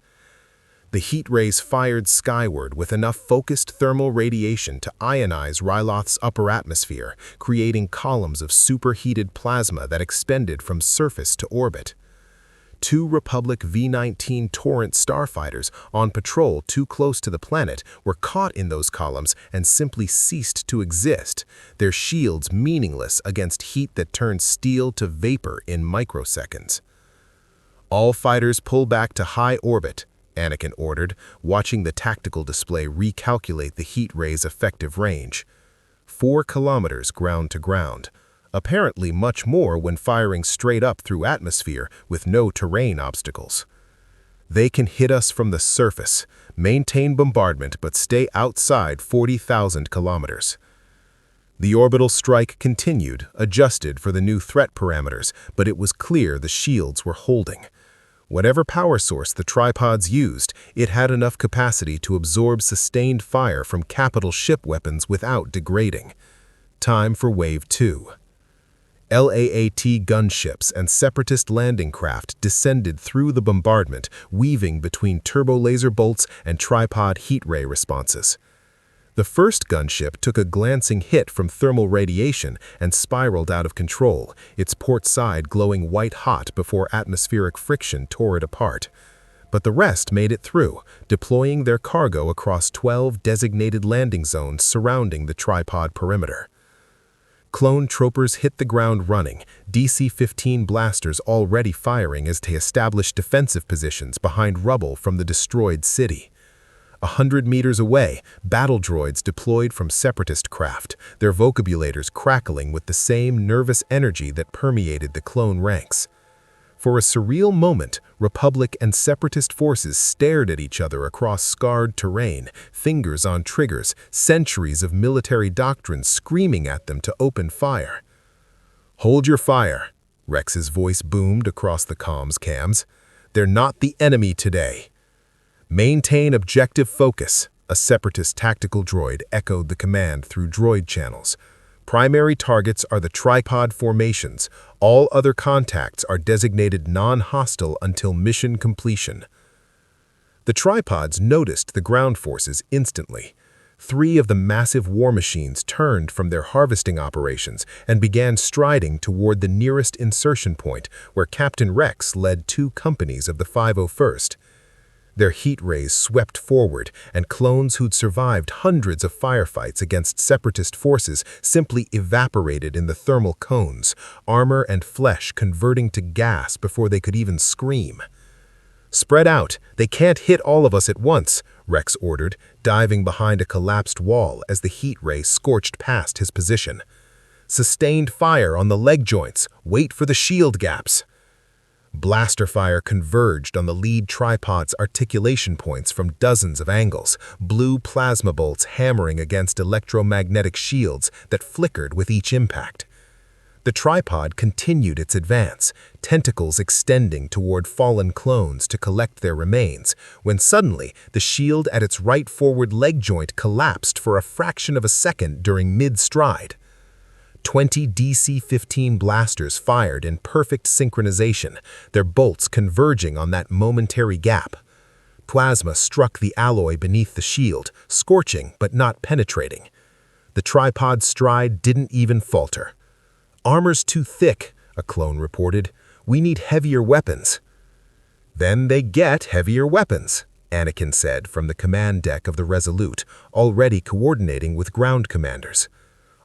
S1: The heat rays fired skyward with enough focused thermal radiation to ionize Ryloth's upper atmosphere, creating columns of superheated plasma that expanded from surface to orbit. Two Republic V-19 Torrent starfighters on patrol too close to the planet were caught in those columns and simply ceased to exist, their shields meaningless against heat that turned steel to vapor in microseconds. "All fighters pull back to high orbit," Anakin ordered, watching the tactical display recalculate the heat ray's effective range. 4 kilometers ground to ground. Apparently much more when firing straight up through atmosphere with no terrain obstacles. "They can hit us from the surface. Maintain bombardment but stay outside 40,000 kilometers." The orbital strike continued, adjusted for the new threat parameters, but it was clear the shields were holding. Whatever power source the tripods used, it had enough capacity to absorb sustained fire from capital ship weapons without degrading. Time for Wave 2. LAAT gunships and Separatist landing craft descended through the bombardment, weaving between turbo-laser bolts and tripod heat ray responses. The first gunship took a glancing hit from thermal radiation and spiraled out of control, its port side glowing white-hot before atmospheric friction tore it apart. But the rest made it through, deploying their cargo across 12 designated landing zones surrounding the tripod perimeter. Clone troopers hit the ground running, DC-15 blasters already firing as they established defensive positions behind rubble from the destroyed city. 100 meters away, battle droids deployed from Separatist craft, their vocabulators crackling with the same nervous energy that permeated the clone ranks. For a surreal moment, Republic and Separatist forces stared at each other across scarred terrain, fingers on triggers, centuries of military doctrine screaming at them to open fire. "Hold your fire," Rex's voice boomed across the comms cams. "They're not the enemy today." "Maintain objective focus," a Separatist tactical droid echoed the command through droid channels. "Primary targets are the tripod formations. All other contacts are designated non-hostile until mission completion." The tripods noticed the ground forces instantly. 3 of the massive war machines turned from their harvesting operations and began striding toward the nearest insertion point, where Captain Rex led 2 companies of the 501st. Their heat rays swept forward, and clones who'd survived hundreds of firefights against Separatist forces simply evaporated in the thermal cones, armor and flesh converting to gas before they could even scream. "Spread out, they can't hit all of us at once," Rex ordered, diving behind a collapsed wall as the heat ray scorched past his position.
S2: Sustained fire on the leg joints. Wait for the shield gaps. Blaster fire converged on the lead tripod's articulation points from dozens of angles, blue plasma bolts hammering against electromagnetic shields that flickered with each impact. The tripod continued its advance, tentacles extending toward fallen clones to collect their remains, when suddenly the shield at its right forward leg joint collapsed for a fraction of a second during mid-stride. 20 DC-15 blasters fired in perfect synchronization, their bolts converging on that momentary gap. Plasma struck the alloy beneath the shield, scorching but not penetrating. The tripod's stride didn't even falter. "Armor's too thick," a clone reported. "We need heavier weapons." "Then they get heavier weapons," Anakin said from the command deck of the Resolute, already coordinating with ground commanders.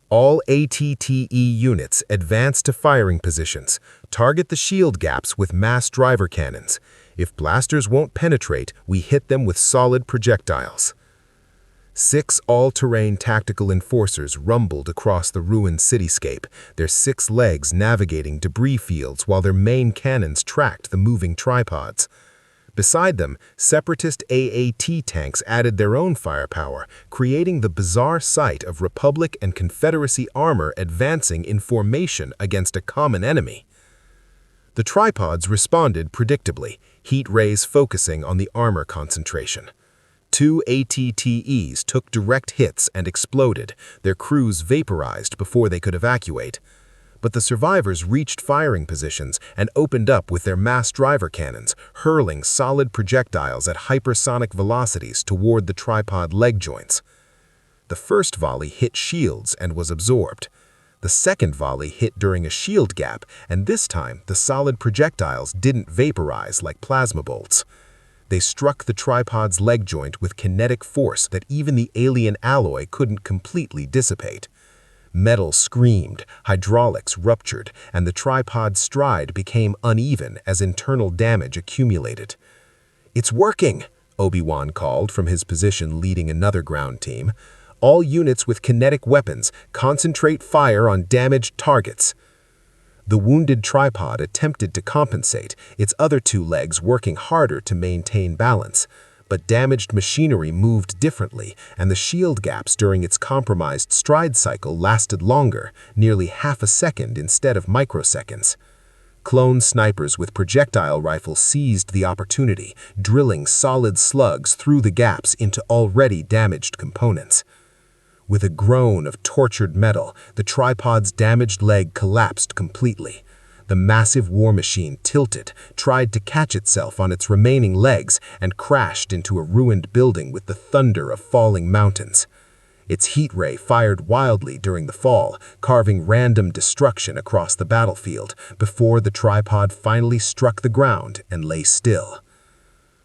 S2: "All ATTE units advance to firing positions. Target the shield gaps with mass driver cannons. If blasters won't penetrate, we hit them with solid projectiles." 6 all-terrain tactical enforcers rumbled across the ruined cityscape, their 6 legs navigating debris fields while their main cannons tracked the moving tripods. Beside them, Separatist AAT tanks added their own firepower, creating the bizarre sight of Republic and Confederacy armor advancing in formation against a common enemy. The tripods responded predictably, heat rays focusing on the armor concentration. 2 ATTEs took direct hits and exploded, their crews vaporized before they could evacuate. But the survivors reached firing positions and opened up with their mass driver cannons, hurling solid projectiles at hypersonic velocities toward the tripod leg joints. The first volley hit shields and was absorbed. The second volley hit during a shield gap, and this time the solid projectiles didn't vaporize like plasma bolts. They struck the tripod's leg joint with kinetic force that even the alien alloy couldn't completely dissipate. Metal screamed, hydraulics ruptured, and the tripod's stride became uneven as internal damage accumulated. "It's working," Obi-Wan called from his position leading another ground team. "All units with kinetic weapons, concentrate fire on damaged targets." The wounded tripod attempted to compensate, its other 2 legs working harder to maintain balance. But damaged machinery moved differently, and the shield gaps during its compromised stride cycle lasted longer, nearly half a second instead of microseconds. Clone snipers with projectile rifles seized the opportunity, drilling solid slugs through the gaps into already damaged components. With a groan of tortured metal, the tripod's damaged leg collapsed completely. The massive war machine tilted, tried to catch itself on its remaining legs, and crashed into a ruined building with the thunder of falling mountains. Its heat ray fired wildly during the fall, carving random destruction across the battlefield, before the tripod finally struck the ground and lay still.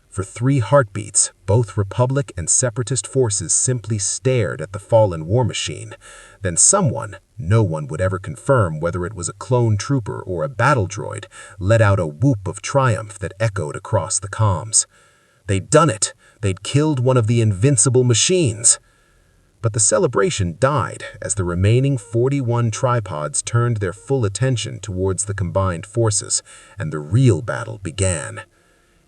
S2: For 3 heartbeats, both Republic and Separatist forces simply stared at the fallen war machine. Then someone, no one would ever confirm whether it was a clone trooper or a battle droid, let out a whoop of triumph that echoed across the comms. They'd done it! They'd killed one of the invincible machines! But the celebration died as the remaining 41 tripods turned their full attention towards the combined forces, and the real battle began.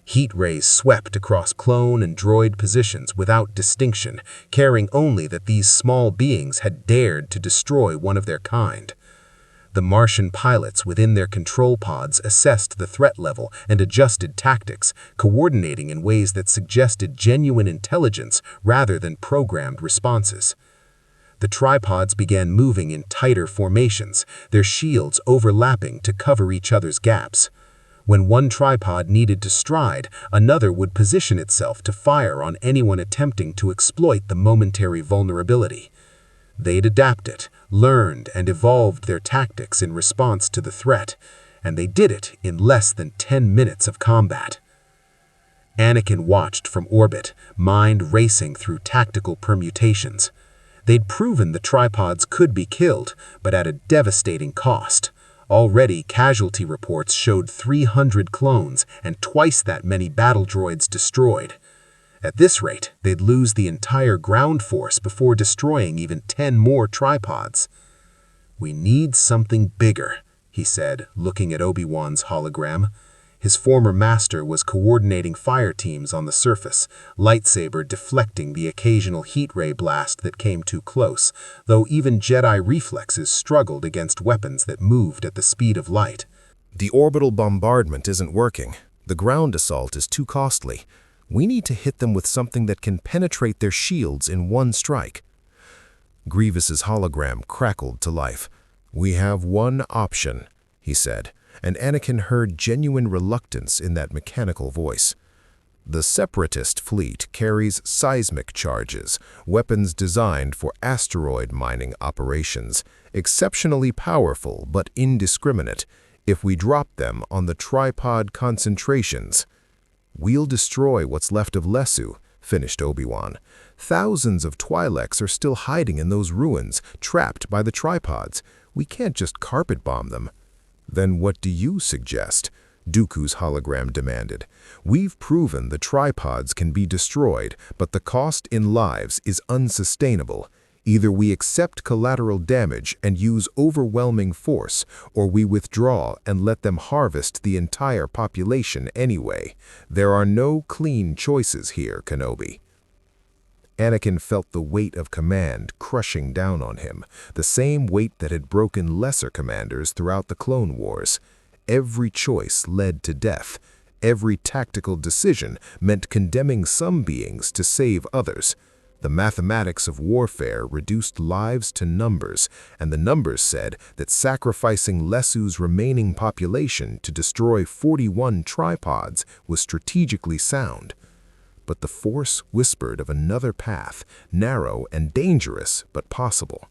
S2: Heat rays swept across clone and droid positions without distinction, caring only that these small beings had dared to destroy one of their kind. The Martian pilots within their control pods assessed the threat level and adjusted tactics, coordinating in ways that suggested genuine intelligence rather than programmed responses. The tripods began moving in tighter formations, their shields overlapping to cover each other's gaps. When one tripod needed to stride, another would position itself to fire on anyone attempting to exploit the momentary vulnerability. They'd adapted, learned, and evolved their tactics in response to the threat, and they did it in less than 10 minutes of combat. Anakin watched from orbit, mind racing through tactical permutations. They'd proven the tripods could be killed, but at a devastating cost. Already, casualty reports showed 300 clones and twice that many battle droids destroyed. At this rate, they'd lose the entire ground force before destroying even 10 more tripods. "We need something bigger," he said, looking at Obi-Wan's hologram. His former master was coordinating fire teams on the surface, lightsaber deflecting the occasional heat ray blast that came too close, though even Jedi reflexes struggled against weapons that moved at the speed of light.
S1: The orbital bombardment isn't working. The ground assault is too costly. We need to hit them with something that can penetrate their shields in one strike. Grievous's hologram crackled to life. "We have one option," he said, and Anakin heard genuine reluctance in that mechanical voice. "The Separatist fleet carries seismic charges, weapons designed for asteroid mining operations, exceptionally powerful but indiscriminate. If we drop them on the tripod concentrations, we'll destroy what's left of Lesu," finished Obi-Wan. "Thousands of Twi'leks are still hiding in those ruins, trapped by the tripods. We can't just carpet bomb them." "Then what do you suggest?" Dooku's hologram demanded. "We've proven the tripods can be destroyed, but the cost in lives is unsustainable. Either we accept collateral damage and use overwhelming force, or we withdraw and let them harvest the entire population anyway. There are no clean choices here, Kenobi." Anakin felt the weight of command crushing down on him, the same weight that had broken lesser commanders throughout the Clone Wars. Every choice led to death. Every tactical decision meant condemning some beings to save others. The mathematics of warfare reduced lives to numbers, and the numbers said that sacrificing Lesu's remaining population to destroy 41 tripods was strategically sound. But the Force whispered of another path, narrow and dangerous, but possible.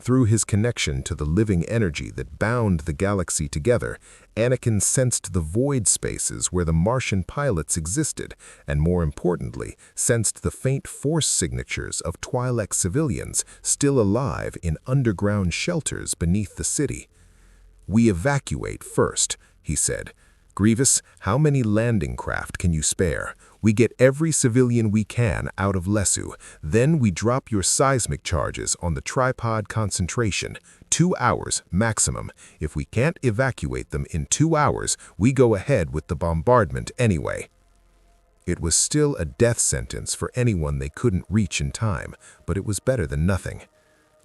S1: Through his connection to the living energy that bound the galaxy together, Anakin sensed the void spaces where the Martian pilots existed, and more importantly, sensed the faint Force signatures of Twi'lek civilians still alive in underground shelters beneath the city. "We evacuate first," he said. "Grievous, how many landing craft can you spare? We get every civilian we can out of Lesu. Then we drop your seismic charges on the tripod concentration. 2 hours maximum. If we can't evacuate them in 2 hours, we go ahead with the bombardment anyway." It was still a death sentence for anyone they couldn't reach in time, but it was better than nothing.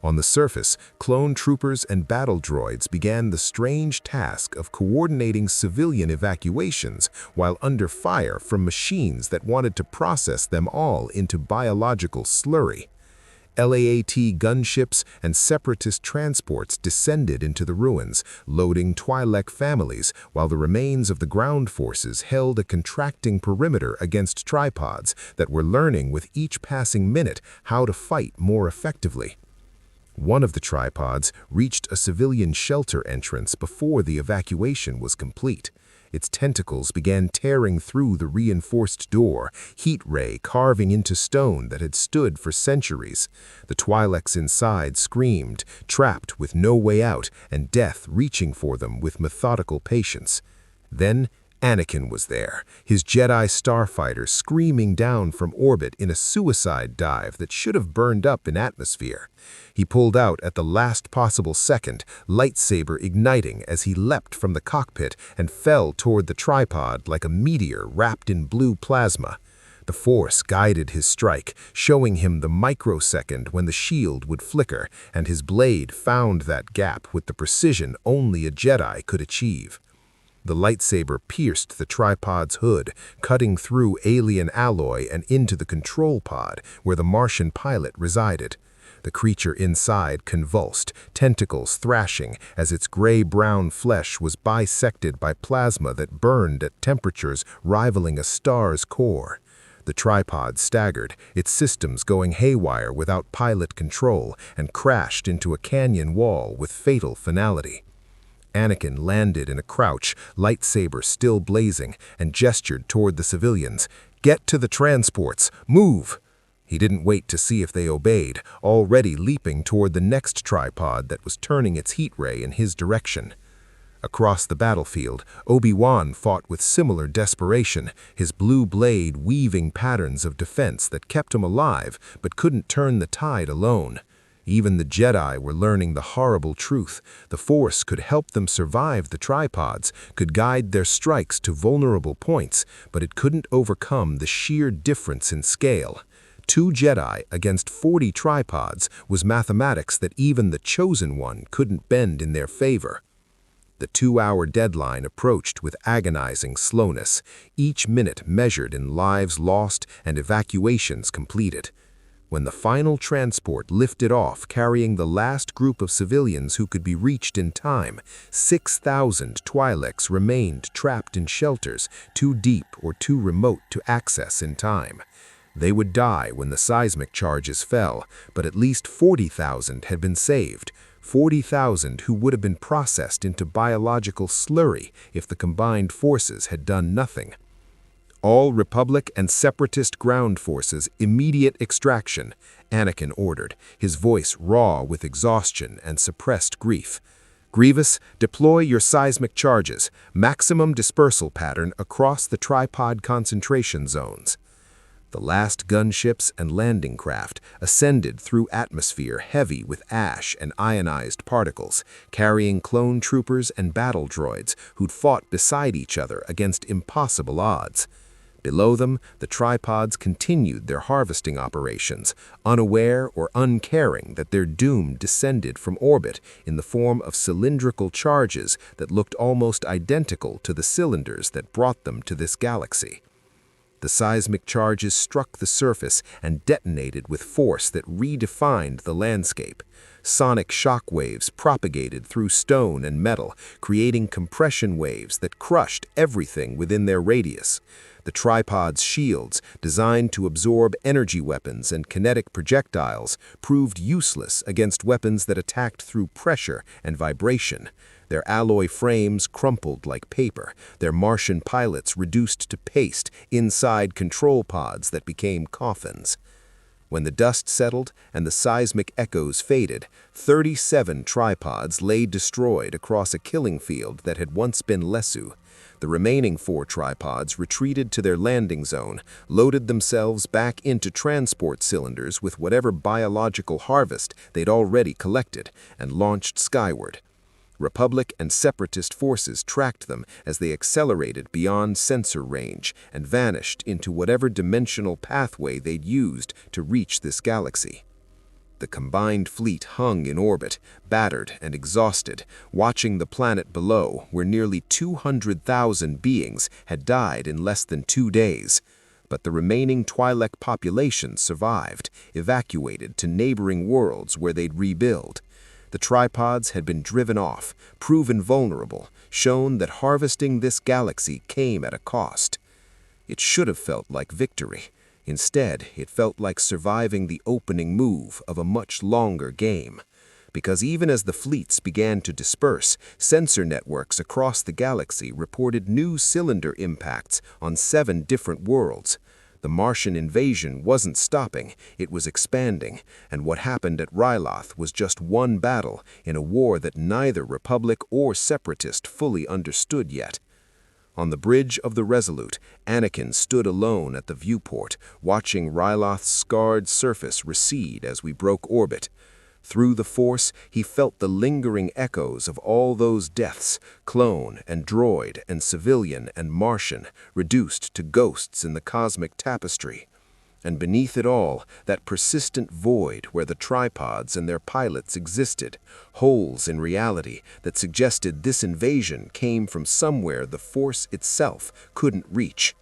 S1: On the surface, clone troopers and battle droids began the strange task of coordinating civilian evacuations while under fire from machines that wanted to process them all into biological slurry. LAAT gunships and Separatist transports descended into the ruins, loading Twi'lek families, while the remains of the ground forces held a contracting perimeter against tripods that were learning with each passing minute how to fight more effectively. One of the tripods reached a civilian shelter entrance before the evacuation was complete. Its tentacles began tearing through the reinforced door, heat ray carving into stone that had stood for centuries. The Twi'leks inside screamed, trapped with no way out, and death reaching for them with methodical patience. Then Anakin was there, his Jedi starfighter screaming down from orbit in a suicide dive that should have burned up in atmosphere. He pulled out at the last possible second, lightsaber igniting as he leapt from the cockpit and fell toward the tripod like a meteor wrapped in blue plasma. The Force guided his strike, showing him the microsecond when the shield would flicker, and his blade found that gap with the precision only a Jedi could achieve. The lightsaber pierced the tripod's hood, cutting through alien alloy and into the control pod where the Martian pilot resided. The creature inside convulsed, tentacles thrashing as its gray-brown flesh was bisected by plasma that burned at temperatures rivaling a star's core. The tripod staggered, its systems going haywire without pilot control, and crashed into a canyon wall with fatal finality. Anakin landed in a crouch, lightsaber still blazing, and gestured toward the civilians. "Get to the transports! Move!" He didn't wait to see if they obeyed, already leaping toward the next tripod that was turning its heat ray in his direction. Across the battlefield, Obi-Wan fought with similar desperation, his blue blade weaving patterns of defense that kept him alive but couldn't turn the tide alone.
S2: Even the Jedi were learning the horrible truth. The Force could help them survive the tripods, could guide their strikes to vulnerable points, but it couldn't overcome the sheer difference in scale. 2 Jedi against 40 tripods was mathematics that even the Chosen One couldn't bend in their favor. The 2-hour deadline approached with agonizing slowness, each minute measured in lives lost and evacuations completed. When the final transport lifted off carrying the last group of civilians who could be reached in time, 6,000 Twi'leks remained trapped in shelters too deep or too remote to access in time. They would die when the seismic charges fell, but at least 40,000 had been saved. 40,000 who would have been processed into biological slurry if the combined forces had done nothing. All Republic and Separatist ground forces immediate extraction, Anakin ordered, his voice raw with exhaustion and suppressed grief. Grievous, deploy your seismic charges, maximum dispersal pattern across the tripod concentration zones. The last gunships and landing craft ascended through atmosphere heavy with ash and ionized particles, carrying clone troopers and battle droids who'd fought beside each other against impossible odds. Below them, the tripods continued their harvesting operations, unaware or uncaring that their doom descended from orbit in the form of cylindrical charges that looked almost identical to the cylinders that brought them to this galaxy. The seismic charges struck the surface and detonated with force that redefined the landscape. Sonic shock waves propagated through stone and metal, creating compression waves that crushed everything within their radius. The tripod's shields, designed to absorb energy weapons and kinetic projectiles, proved useless against weapons that attacked through pressure and vibration. Their alloy frames crumpled like paper, their Martian pilots reduced to paste inside control pods that became coffins. When the dust settled and the seismic echoes faded, 37 tripods lay destroyed across a killing field that had once been Lesu. The remaining 4 tripods retreated to their landing zone, loaded themselves back into transport cylinders with whatever biological harvest they'd already collected, and launched skyward. Republic and Separatist forces tracked them as they accelerated beyond sensor range and vanished into whatever dimensional pathway they'd used to reach this galaxy. The combined fleet hung in orbit, battered and exhausted, watching the planet below where nearly 200,000 beings had died in less than 2 days. But the remaining Twi'lek population survived, evacuated to neighboring worlds where they'd rebuild. The tripods had been driven off, proven vulnerable, shown that harvesting this galaxy came at a cost. It should have felt like victory. Instead, it felt like surviving the opening move of a much longer game. Because even as the fleets began to disperse, sensor networks across the galaxy reported new cylinder impacts on 7 different worlds. The Martian invasion wasn't stopping, it was expanding, and what happened at Ryloth was just one battle in a war that neither Republic or Separatist fully understood yet. On the bridge of the Resolute, Anakin stood alone at the viewport, watching Ryloth's scarred surface recede as we broke orbit. Through the Force, he felt the lingering echoes of all those deaths, clone and droid and civilian and Martian, reduced to ghosts in the cosmic tapestry. And beneath it all, that persistent void where the tripods and their pilots existed, holes in reality that suggested this invasion came from somewhere the Force itself couldn't reach.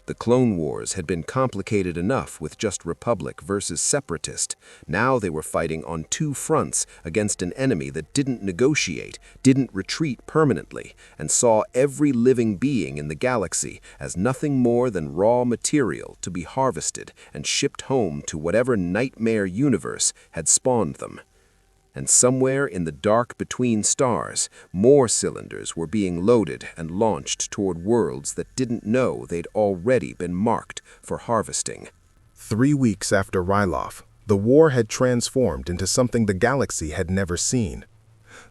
S2: The Clone Wars had been complicated enough with just Republic versus Separatist. Now they were fighting on 2 fronts against an enemy that didn't negotiate, didn't retreat permanently, and saw every living being in the galaxy as nothing more than raw material to be harvested and shipped home to whatever nightmare universe had spawned them. And somewhere in the dark between stars, more cylinders were being loaded and launched toward worlds that didn't know they'd already been marked for harvesting.
S1: 3 weeks after Ryloth, the war had transformed into something the galaxy had never seen.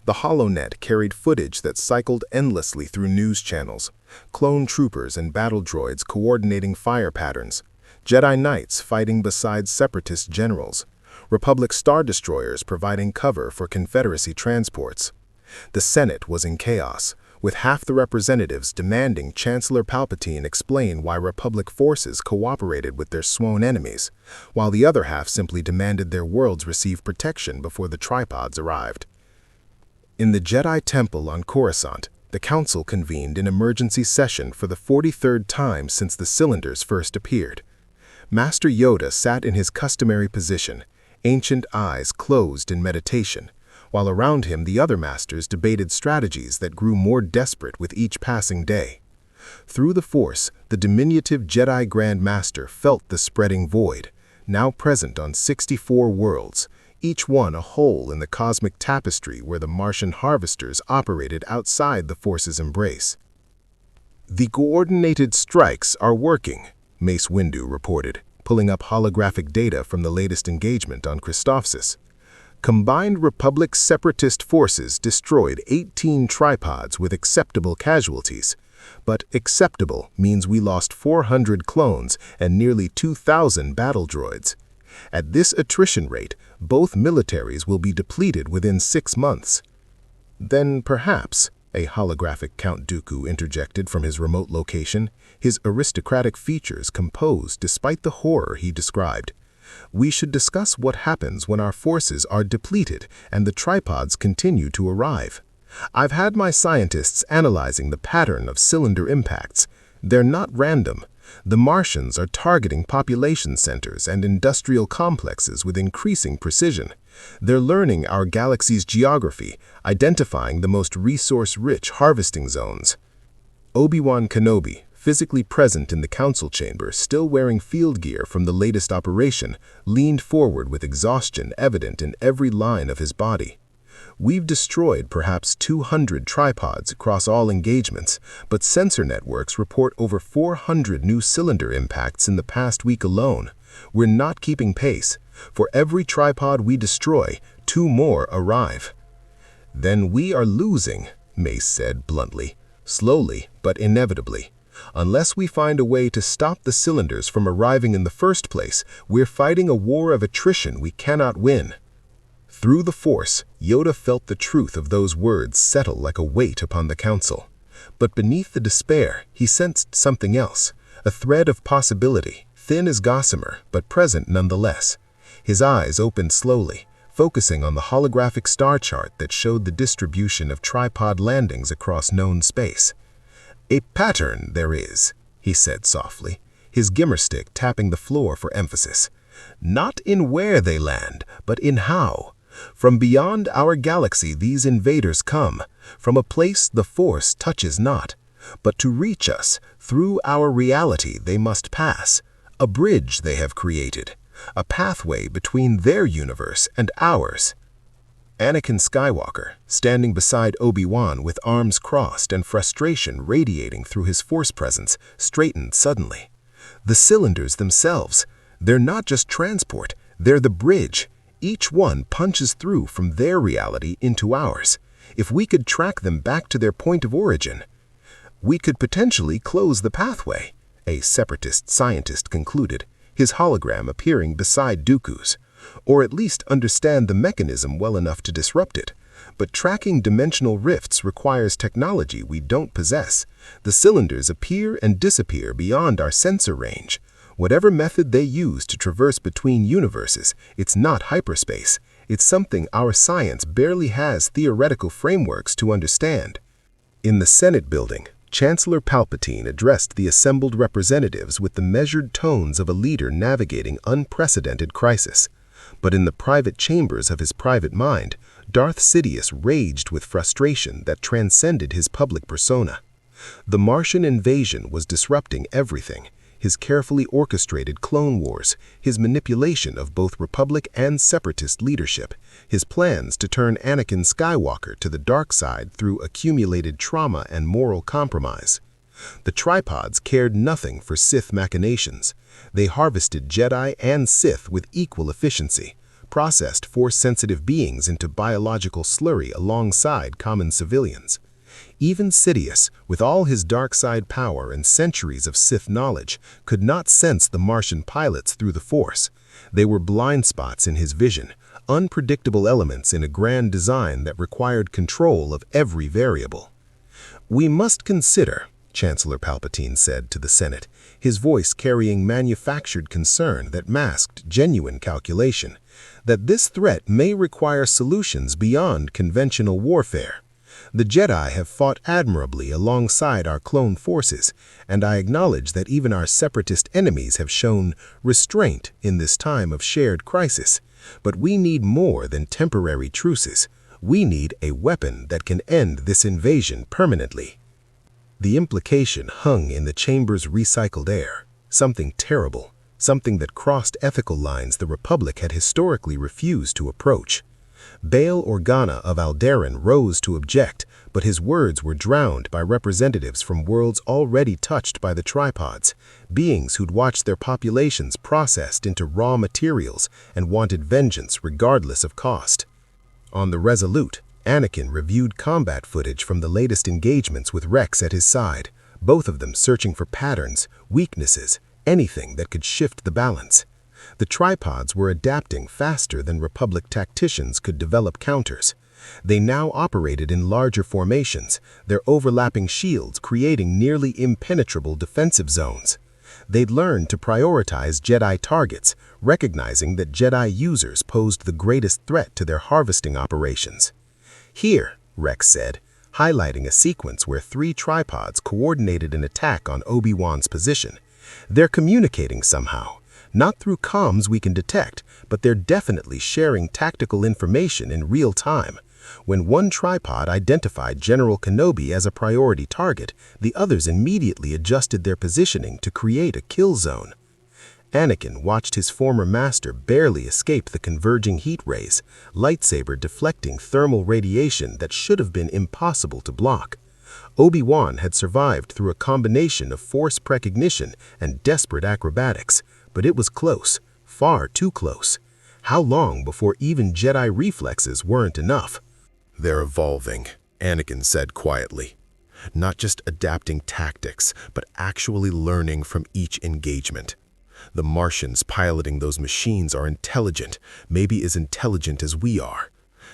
S1: The HoloNet carried footage that cycled endlessly through news channels, clone troopers and battle droids coordinating fire patterns, Jedi Knights fighting beside Separatist generals, Republic Star Destroyers providing cover for Confederacy transports. The Senate was in chaos, with half the representatives demanding Chancellor Palpatine explain why Republic forces cooperated with their sworn enemies, while the other half simply demanded their worlds receive protection before the tripods arrived. In the Jedi Temple on Coruscant, the Council convened an emergency session for the 43rd time since the cylinders first appeared. Master Yoda sat in his customary position, ancient eyes closed in meditation, while around him the other masters debated strategies that grew more desperate with each passing day. Through the Force, the diminutive Jedi Grand Master felt the spreading void, now present on 64 worlds, each one a hole in the cosmic tapestry where the Martian harvesters operated outside the Force's embrace. "The coordinated strikes are working," Mace Windu reported, pulling up holographic data from the latest engagement on Christophsis. Combined Republic Separatist forces destroyed 18 tripods with acceptable casualties. But acceptable means we lost 400 clones and nearly 2,000 battle droids. At this attrition rate, both militaries will be depleted within 6 months. Then perhaps, a holographic Count Dooku interjected from his remote location, his aristocratic features composed despite the horror he described, we should discuss what happens when our forces are depleted and the tripods continue to arrive. I've had my scientists analyzing the pattern of cylinder impacts. They're not random. The Martians are targeting population centers and industrial complexes with increasing precision. They're learning our galaxy's geography, identifying the most resource-rich harvesting zones. Obi-Wan Kenobi, physically present in the council chamber, still wearing field gear from the latest operation, leaned forward with exhaustion evident in every line of his body. We've destroyed perhaps 200 tripods across all engagements, but sensor networks report over 400 new cylinder impacts in the past week alone. We're not keeping pace. For every tripod we destroy, 2 more arrive. Then we are losing, Mace said bluntly, slowly but inevitably. Unless we find a way to stop the cylinders from arriving in the first place, we're fighting a war of attrition we cannot win. Through the Force, Yoda felt the truth of those words settle like a weight upon the council. But beneath the despair, he sensed something else, a thread of possibility, thin as gossamer, but present nonetheless. His eyes opened slowly, focusing on the holographic star chart that showed the distribution of tripod landings across known space. "A pattern there is," he said softly, his gimmer stick tapping the floor for emphasis. "Not in where they land, but in how. From beyond our galaxy these invaders come, from a place the Force touches not. But to reach us, through our reality they must pass. A bridge they have created, a pathway between their universe and ours." Anakin Skywalker, standing beside Obi-Wan with arms crossed and frustration radiating through his Force presence, straightened suddenly. The cylinders themselves, they're not just transport, they're the bridge. Each one punches through from their reality into ours. If we could track them back to their point of origin, we could potentially close the pathway, a Separatist scientist concluded, his hologram appearing beside Dooku's. Or at least understand the mechanism well enough to disrupt it. But tracking dimensional rifts requires technology we don't possess. The cylinders appear and disappear beyond our sensor range. Whatever method they use to traverse between universes, it's not hyperspace. It's something our science barely has theoretical frameworks to understand. In the Senate building, Chancellor Palpatine addressed the assembled representatives with the measured tones of a leader navigating unprecedented crisis. But in the private chambers of his private mind, Darth Sidious raged with frustration that transcended his public persona. The Martian invasion was disrupting everything: his carefully orchestrated clone wars, his manipulation of both Republic and Separatist leadership, his plans to turn Anakin Skywalker to the dark side through accumulated trauma and moral compromise. The tripods cared nothing for Sith machinations. They harvested Jedi and Sith with equal efficiency, processed Force-sensitive beings into biological slurry alongside common civilians. Even Sidious, with all his dark side power and centuries of Sith knowledge, could not sense the Martian pilots through the Force.
S2: They were blind spots in his vision, unpredictable elements in a grand design that required control of every variable. "We must consider," Chancellor Palpatine said to the Senate, his voice carrying manufactured concern that masked genuine calculation, "that this threat may require solutions beyond conventional warfare. The Jedi have fought admirably alongside our clone forces, and I acknowledge that even our Separatist enemies have shown restraint in this time of shared crisis. But we need more than temporary truces. We need a weapon that can end this invasion permanently." The implication hung in the chamber's recycled air, something terrible, something that crossed ethical lines the Republic had historically refused to approach. Bail Organa of Alderaan rose to object, but his words were drowned by representatives from worlds already touched by the tripods, beings who'd watched their populations processed into raw materials and wanted vengeance regardless of cost. On the Resolute, Anakin reviewed combat footage from the latest engagements with Rex at his side, both of them searching for patterns, weaknesses, anything that could shift the balance. The tripods were adapting faster than Republic tacticians could develop counters. They now operated in larger formations, their overlapping shields creating nearly impenetrable defensive zones. They'd learned to prioritize Jedi targets, recognizing that Jedi users posed the greatest threat to their harvesting operations. "Here," Rex said, highlighting a sequence where 3 tripods coordinated an attack on Obi-Wan's position. "They're communicating somehow. Not through comms we can detect, but they're definitely sharing tactical information in real time. When one tripod identified General Kenobi as a priority target, the others immediately adjusted their positioning to create a kill zone." Anakin watched his former master barely escape the converging heat rays, lightsaber deflecting thermal radiation that should have been impossible to block. Obi-Wan had survived through a combination of force precognition and desperate acrobatics, but it was close, far too close. How long before even Jedi reflexes weren't enough?
S1: "They're evolving," Anakin said quietly. "Not just adapting tactics, but actually learning from each engagement. The Martians piloting those machines are intelligent, maybe as intelligent as we are.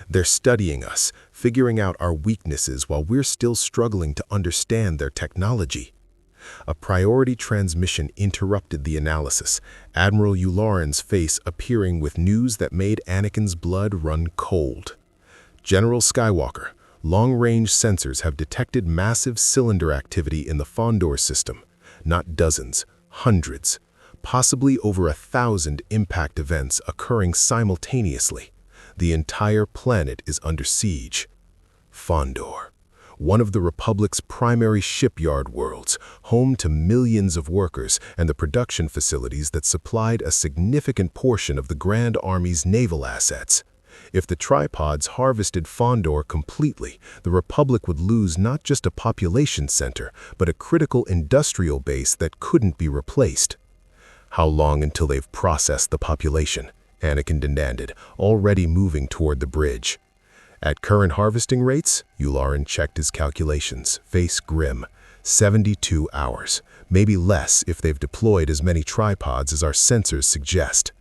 S1: They're studying us, figuring out our weaknesses while we're still struggling to understand their technology." A priority transmission interrupted the analysis, Admiral Yularen's face appearing with news that made Anakin's blood run cold. "General Skywalker, long-range sensors have detected massive cylinder activity in the Fondor system. Not dozens, hundreds. Possibly over 1,000 impact events occurring simultaneously. The entire planet is under siege." Fondor, one of the Republic's primary shipyard worlds, home to millions of workers and the production facilities that supplied a significant portion of the Grand Army's naval assets. If the tripods harvested Fondor completely, the Republic would lose not just a population center, but a critical industrial base that couldn't be replaced. "How long until they've processed the population?" Anakin demanded, already moving toward the bridge. "At current harvesting rates," Yularen checked his calculations, face grim, 72 hours, maybe less if they've deployed as many tripods as our sensors suggest.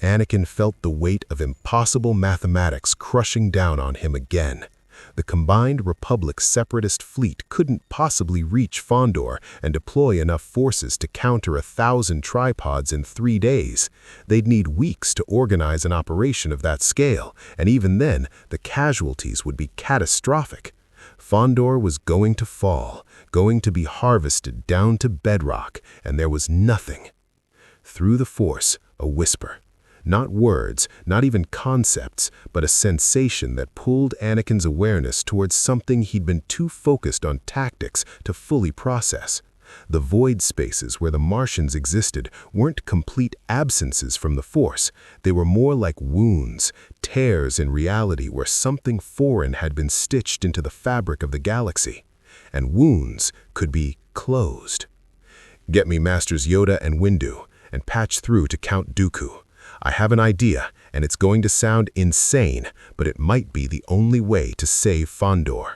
S1: Anakin felt the weight of impossible mathematics crushing down on him again. The combined Republic Separatist fleet couldn't possibly reach Fondor and deploy enough forces to counter 1,000 tripods in 3 days. They'd need weeks to organize an operation of that scale, and even then, the casualties would be catastrophic. Fondor was going to fall, going to be harvested down to bedrock, and there was nothing. Through the Force, a whisper. Not words, not even concepts, but a sensation that pulled Anakin's awareness towards something he'd been too focused on tactics to fully process. The void spaces where the Martians existed weren't complete absences from the Force. They were more like wounds, tears in reality where something foreign had been stitched into the fabric of the galaxy. And wounds could be closed. "Get me Masters Yoda and Windu, and patch through to Count Dooku. I have an idea, and it's going to sound insane, but it might be the only way to save Fondor."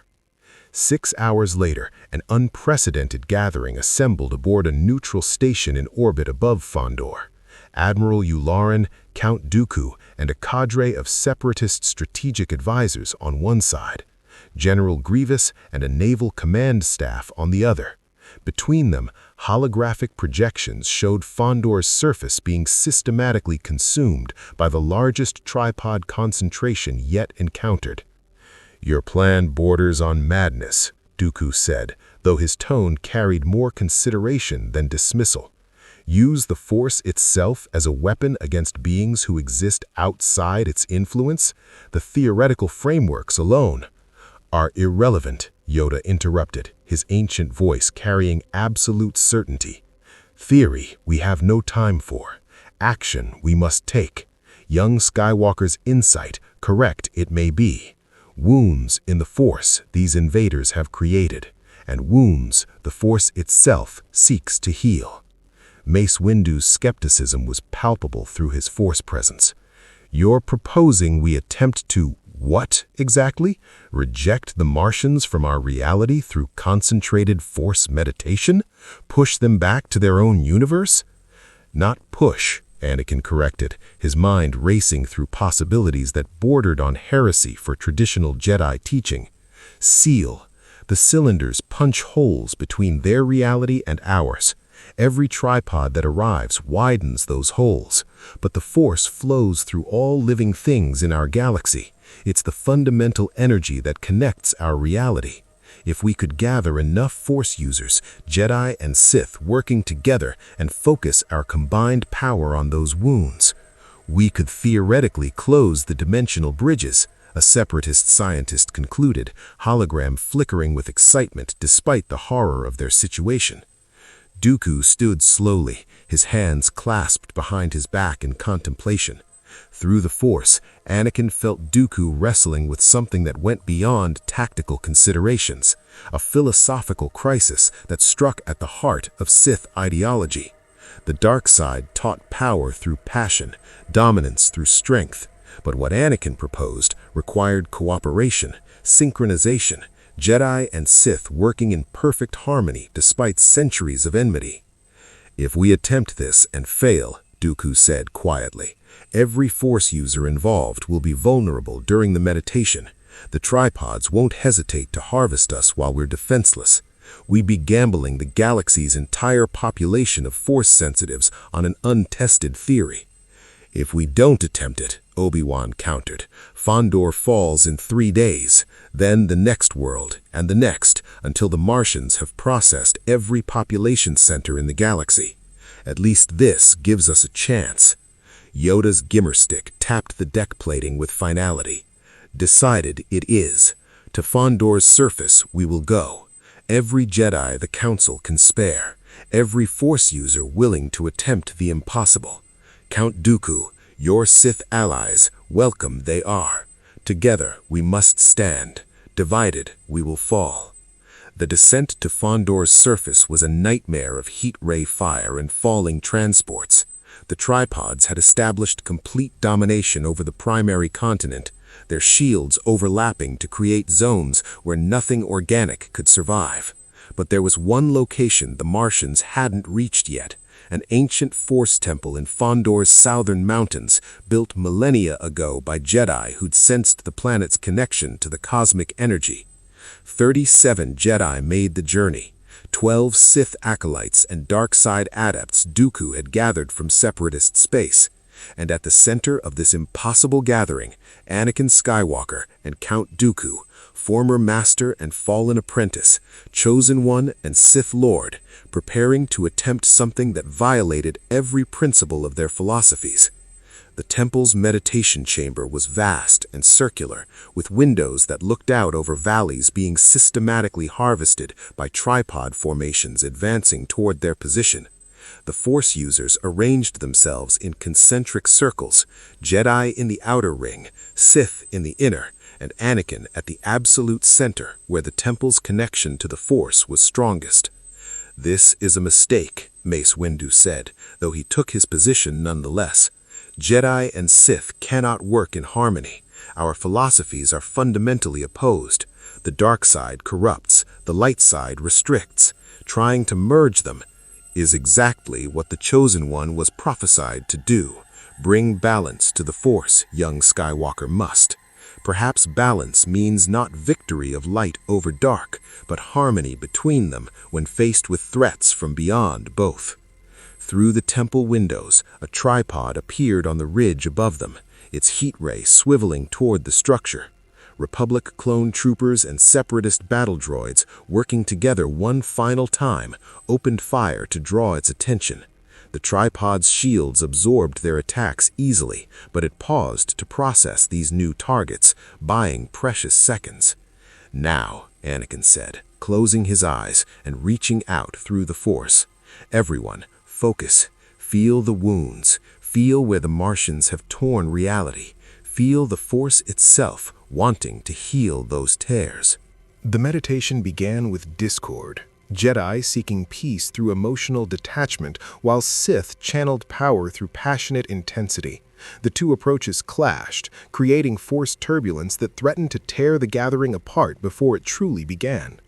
S1: 6 hours later, an unprecedented gathering assembled aboard a neutral station in orbit above Fondor. Admiral Yularen, Count Dooku, and a cadre of Separatist strategic advisors on one side, General Grievous and a naval command staff on the other. Between them, holographic projections showed Fondor's surface being systematically consumed by the largest tripod concentration yet encountered. "Your plan borders on madness," Dooku said, though his tone carried more consideration than dismissal. "Use the Force itself as a weapon against beings who exist outside its influence? The theoretical frameworks alone are irrelevant," Yoda interrupted, his ancient voice carrying absolute certainty. "Theory we have no time for. Action we must take. Young Skywalker's insight, correct it may be. Wounds in the Force these invaders have created, and wounds the Force itself seeks to heal." Mace Windu's skepticism was palpable through his Force presence. "You're proposing we attempt to what, exactly? Reject the Martians from our reality through concentrated Force meditation? Push them back to their own universe?" "Not push," Anakin corrected, his mind racing through possibilities that bordered on heresy for traditional Jedi teaching. "Seal. The cylinders punch holes between their reality and ours. Every tripod that arrives widens those holes, but the Force flows through all living things in our galaxy. It's the fundamental energy that connects our reality. If we could gather enough Force users, Jedi and Sith, working together and focus our combined power on those wounds, we could theoretically close the dimensional bridges," a Separatist scientist concluded, hologram flickering with excitement despite the horror of their situation. Dooku stood slowly, his hands clasped behind his back in contemplation. Through the Force, Anakin felt Dooku wrestling with something that went beyond tactical considerations, a philosophical crisis that struck at the heart of Sith ideology. The dark side taught power through passion, dominance through strength, but what Anakin proposed required cooperation, synchronization, Jedi and Sith working in perfect harmony despite centuries of enmity. "If we attempt this and fail," Dooku said quietly, "every Force user involved will be vulnerable during the meditation. The tripods won't hesitate to harvest us while we're defenseless. We'd be gambling the galaxy's entire population of Force sensitives on an untested theory." "If we don't attempt it," Obi-Wan countered, "Fondor falls in 3 days, then the next world, and the next, until the Martians have processed every population center in the galaxy. At least this gives us a chance." Yoda's gimmer stick tapped the deck plating with finality. "Decided it is. To Fondor's surface we will go. Every Jedi the Council can spare, every Force user willing to attempt the impossible. Count Dooku, your Sith allies, welcome they are. Together we must stand. Divided we will fall." The descent to Fondor's surface was a nightmare of heat ray fire and falling transports. The tripods had established complete domination over the primary continent, their shields overlapping to create zones where nothing organic could survive. But there was one location the Martians hadn't reached yet, an ancient Force temple in Fondor's southern mountains, built millennia ago by Jedi who'd sensed the planet's connection to the cosmic energy. 37 Jedi made the journey. 12 Sith acolytes and dark side adepts Dooku had gathered from Separatist space. And at the center of this impossible gathering, Anakin Skywalker and Count Dooku, former master and fallen apprentice, chosen one and Sith Lord, preparing to attempt something that violated every principle of their philosophies. The temple's meditation chamber was vast and circular, with windows that looked out over valleys being systematically harvested by tripod formations advancing toward their position. The Force users arranged themselves in concentric circles, Jedi in the outer ring, Sith in the inner, and Anakin at the absolute center where the temple's connection to the Force was strongest. "This is a mistake," Mace Windu said, though he took his position nonetheless. "Jedi and Sith cannot work in harmony. Our philosophies are fundamentally opposed. The dark side corrupts, the light side restricts. Trying to merge them,
S2: is exactly what the Chosen One was prophesied to do. Bring balance to the Force, young Skywalker must. Perhaps balance means not victory of light over dark, but harmony between them when faced with threats from beyond both. Through the temple windows, a tripod appeared on the ridge above them, its heat ray swiveling toward the structure. Republic clone troopers and Separatist battle droids, working together one final time, opened fire to draw its attention. The tripod's shields absorbed their attacks easily, but it paused to process these new targets, buying precious seconds. "Now," Anakin said, closing his eyes and reaching out through the Force. "Everyone, focus. Feel the wounds. Feel where the Martians have torn reality. Feel the Force itself wanting to heal those tears."
S1: The meditation began with discord. Jedi seeking peace through emotional detachment, while Sith channeled power through passionate intensity. The two approaches clashed, creating Force turbulence that threatened to tear the gathering apart before it truly began.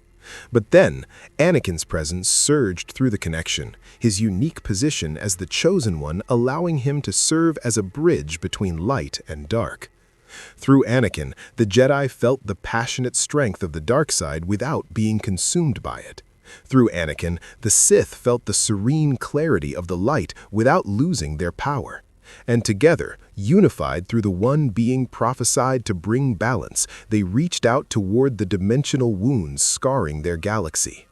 S1: But then, Anakin's presence surged through the connection, his unique position as the Chosen One allowing him to serve as a bridge between light and dark. Through Anakin, the Jedi felt the passionate strength of the dark side without being consumed by it. Through Anakin, the Sith felt the serene clarity of the light without losing their power. And together, unified through the one being prophesied to bring balance, they reached out toward the dimensional wounds scarring their galaxy.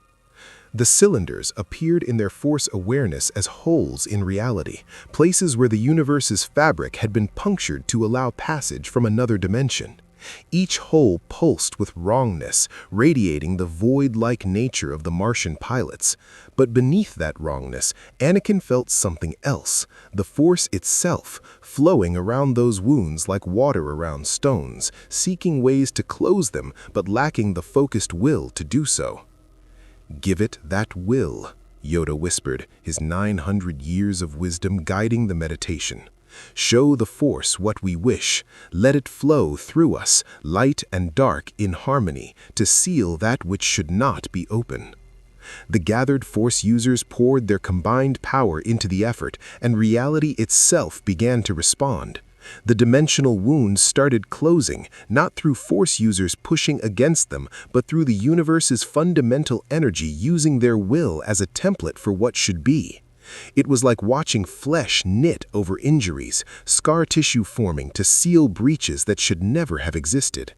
S1: The cylinders appeared in their Force awareness as holes in reality, places where the universe's fabric had been punctured to allow passage from another dimension. Each hole pulsed with wrongness, radiating the void-like nature of the Martian pilots. But beneath that wrongness, Anakin felt something else, the Force itself, flowing around those wounds like water around stones, seeking ways to close them but lacking the focused will to do so. "Give it that will," Yoda whispered, his 900 years of wisdom guiding the meditation. "Show the Force what we wish. Let it flow through us, light and dark in harmony, to seal that which should not be open." The gathered Force users poured their combined power into the effort, and reality itself began to respond. The dimensional wounds started closing, not through Force users pushing against them, but through the universe's fundamental energy using their will as a template for what should be. It was like watching flesh knit over injuries, scar tissue forming to seal breaches that should never have existed.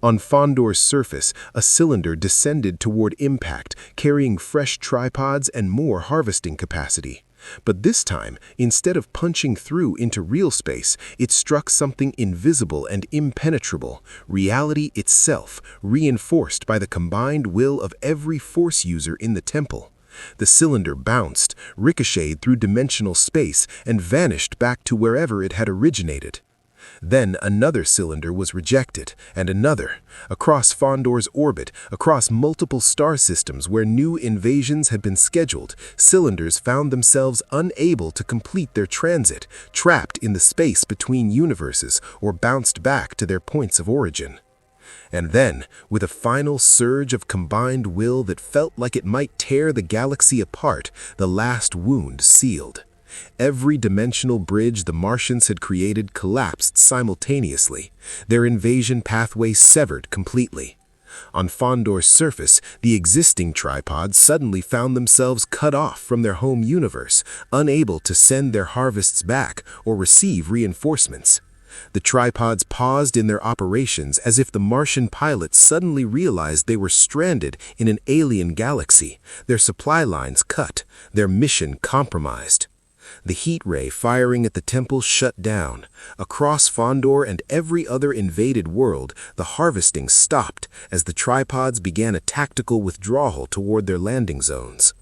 S1: On Fondor's surface, a cylinder descended toward impact, carrying fresh tripods and more harvesting capacity. But this time, instead of punching through into real space, it struck something invisible and impenetrable, reality itself, reinforced by the combined will of every Force user in the temple. The cylinder bounced, ricocheted through dimensional space, and vanished back to wherever it had originated. Then another cylinder was rejected, and another, across Fondor's orbit, across multiple star systems where new invasions had been scheduled. Cylinders found themselves unable to complete their transit, trapped in the space between universes, or bounced back to their points of origin. And then, with a final surge of combined will that felt like it might tear the galaxy apart, the last wound sealed. Every dimensional bridge the Martians had created collapsed simultaneously, their invasion pathway severed completely. On Fondor's surface, the existing tripods suddenly found themselves cut off from their home universe, unable to send their harvests back or receive reinforcements. The tripods paused in their operations as if the Martian pilots suddenly realized they were stranded in an alien galaxy, their supply lines cut, their mission compromised. The heat ray firing at the temple shut down. Across Fondor and every other invaded world, the harvesting stopped as the tripods began a tactical withdrawal toward their landing zones.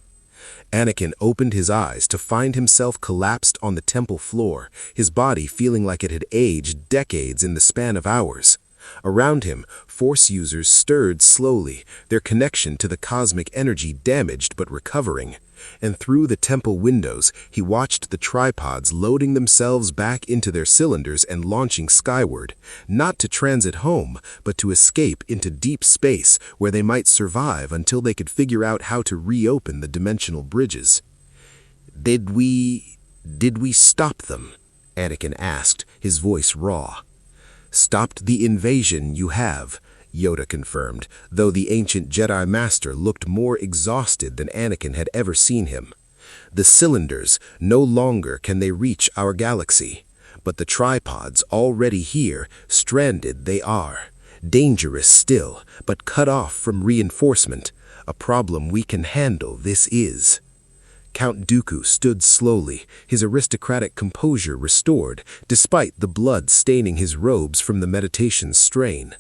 S1: Anakin opened his eyes to find himself collapsed on the temple floor, his body feeling like it had aged decades in the span of hours. Around him, Force users stirred slowly, their connection to the cosmic energy damaged but recovering. And through the temple windows, he watched the tripods loading themselves back into their cylinders and launching skyward, not to transit home, but to escape into deep space where they might survive until they could figure out how to reopen the dimensional bridges.
S2: Did we stop them? Anakin asked, his voice raw. Stopped the invasion, you have, Yoda confirmed, though the ancient Jedi Master looked more exhausted than Anakin had ever seen him. The cylinders, no longer can they reach our galaxy, but the tripods already here, stranded they are. Dangerous still, but cut off from reinforcement. A problem we can handle, this is. Count Dooku stood slowly, his aristocratic composure restored, despite the blood staining his robes from the meditation strain.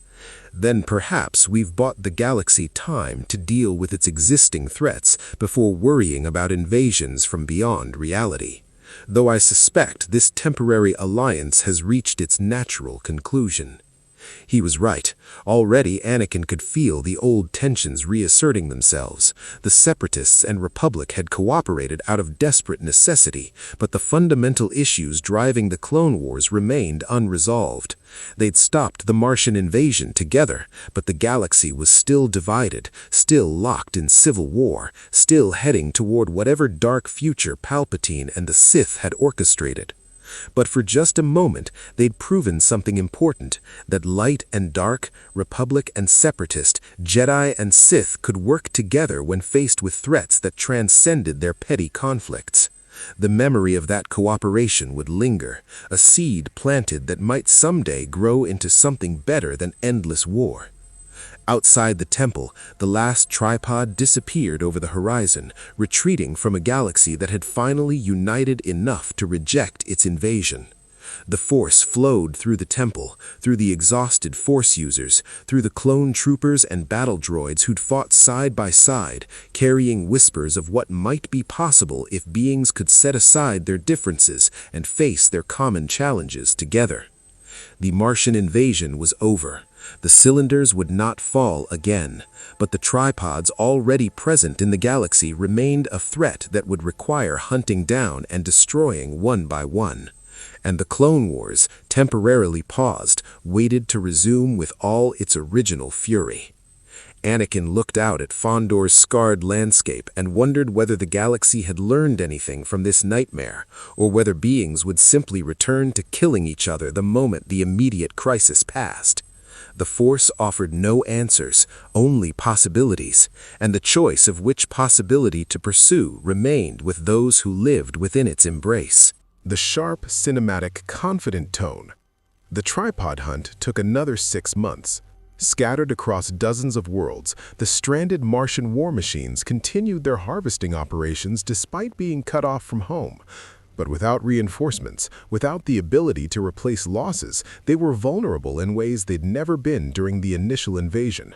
S2: Then perhaps we've bought the galaxy time to deal with its existing threats before worrying about invasions from beyond reality. Though I suspect this temporary alliance has reached its natural conclusion. He was right. Already Anakin could feel the old tensions reasserting themselves. The Separatists and Republic had cooperated out of desperate necessity, but the fundamental issues driving the Clone Wars remained unresolved. They'd stopped the Martian invasion together, but the galaxy was still divided, still locked in civil war, still heading toward whatever dark future Palpatine and the Sith had orchestrated. But for just a moment, they'd proven something important, that light and dark, Republic and Separatist, Jedi and Sith could work together when faced with threats that transcended their petty conflicts. The memory of that cooperation would linger, a seed planted that might someday grow into something better than endless war. Outside the temple, the last tripod disappeared over the horizon, retreating from a galaxy that had finally united enough to reject its invasion. The Force flowed through the temple, through the exhausted Force users, through the clone troopers and battle droids who'd fought side by side, carrying whispers of what might be possible if beings could set aside their differences and face their common challenges together. The Martian invasion was over. The cylinders would not fall again, but the tripods already present in the galaxy remained a threat that would require hunting down and destroying one by one. And the Clone Wars, temporarily paused, waited to resume with all its original fury. Anakin looked out at Fondor's scarred landscape and wondered whether the galaxy had learned anything from this nightmare, or whether beings would simply return to killing each other the moment the immediate crisis passed. The Force offered no answers, only possibilities, and the choice of which possibility to pursue remained with those who lived within its embrace.
S1: The sharp, cinematic, confident tone. The tripod hunt took another 6 months. Scattered across dozens of worlds, the stranded Martian war machines continued their harvesting operations despite being cut off from home. But without reinforcements, without the ability to replace losses, they were vulnerable in ways they'd never been during the initial invasion.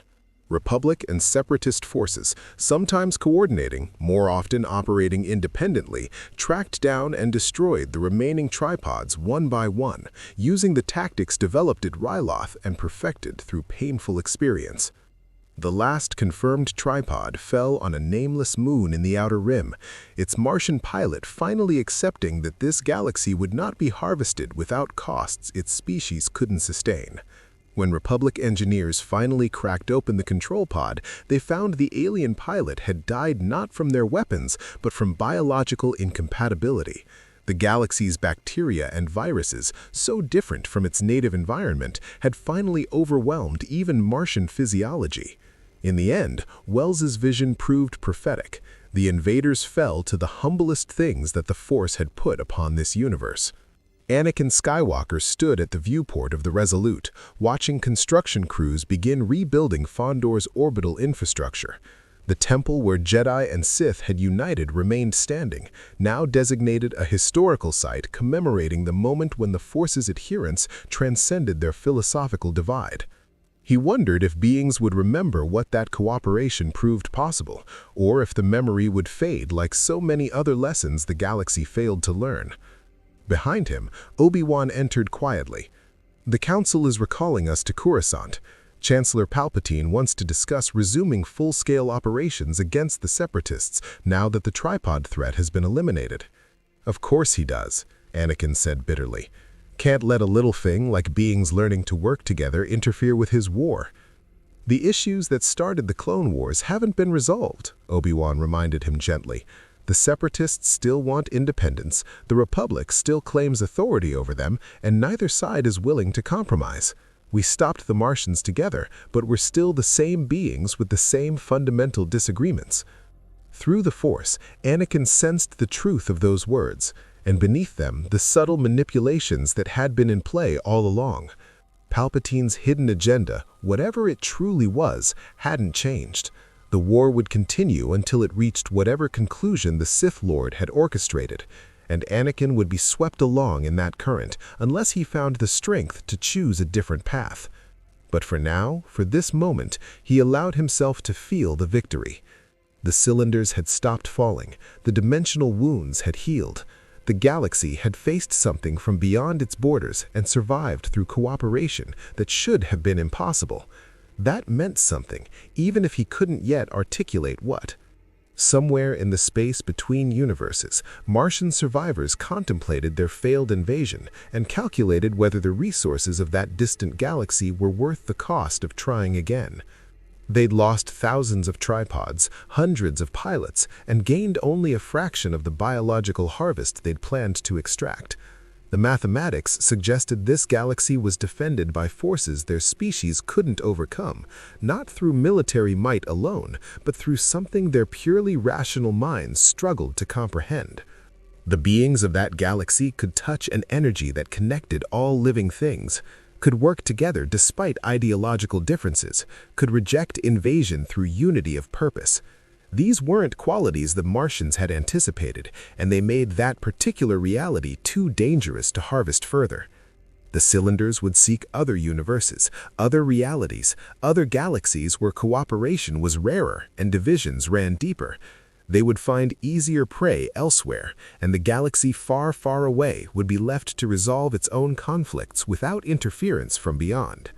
S1: Republic and Separatist forces, sometimes coordinating, more often operating independently, tracked down and destroyed the remaining tripods one by one, using the tactics developed at Ryloth and perfected through painful experience. The last confirmed tripod fell on a nameless moon in the Outer Rim, its Martian pilot finally accepting that this galaxy would not be harvested without costs its species couldn't sustain. When Republic engineers finally cracked open the control pod, they found the alien pilot had died not from their weapons, but from biological incompatibility. The galaxy's bacteria and viruses, so different from its native environment, had finally overwhelmed even Martian physiology. In the end, Wells's vision proved prophetic. The invaders fell to the humblest things that the Force had put upon this universe. Anakin Skywalker stood at the viewport of the Resolute, watching construction crews begin rebuilding Fondor's orbital infrastructure. The temple where Jedi and Sith had united remained standing, now designated a historical site commemorating the moment when the Force's adherents transcended their philosophical divide. He wondered if beings would remember what that cooperation proved possible, or if the memory would fade like so many other lessons the galaxy failed to learn. Behind him, Obi-Wan entered quietly. "The Council is recalling us to Coruscant. Chancellor Palpatine wants to discuss resuming full-scale operations against the Separatists now that the tripod threat has been eliminated." "Of course he does," Anakin said bitterly. "Can't let a little thing like beings learning to work together interfere with his war." "The issues that started the Clone Wars haven't been resolved," Obi-Wan reminded him gently. The Separatists still want independence, the Republic still claims authority over them, and neither side is willing to compromise. We stopped the Martians together, but we're still the same beings with the same fundamental disagreements. Through the Force, Anakin sensed the truth of those words, and beneath them, the subtle manipulations that had been in play all along. Palpatine's hidden agenda, whatever it truly was, hadn't changed. The war would continue until it reached whatever conclusion the Sith Lord had orchestrated, and Anakin would be swept along in that current unless he found the strength to choose a different path. But for now, for this moment, he allowed himself to feel the victory. The cylinders had stopped falling, the dimensional wounds had healed. The galaxy had faced something from beyond its borders and survived through cooperation that should have been impossible. That meant something, even if he couldn't yet articulate what. Somewhere in the space between universes, Martian survivors contemplated their failed invasion and calculated whether the resources of that distant galaxy were worth the cost of trying again. They'd lost thousands of tripods, hundreds of pilots, and gained only a fraction of the biological harvest they'd planned to extract. The mathematics suggested this galaxy was defended by forces their species couldn't overcome, not through military might alone, but through something their purely rational minds struggled to comprehend. The beings of that galaxy could touch an energy that connected all living things, could work together despite ideological differences, could reject invasion through unity of purpose. These weren't qualities the Martians had anticipated, and they made that particular reality too dangerous to harvest further. The cylinders would seek other universes, other realities, other galaxies where cooperation was rarer and divisions ran deeper. They would find easier prey elsewhere, and the galaxy far, far away would be left to resolve its own conflicts without interference from beyond.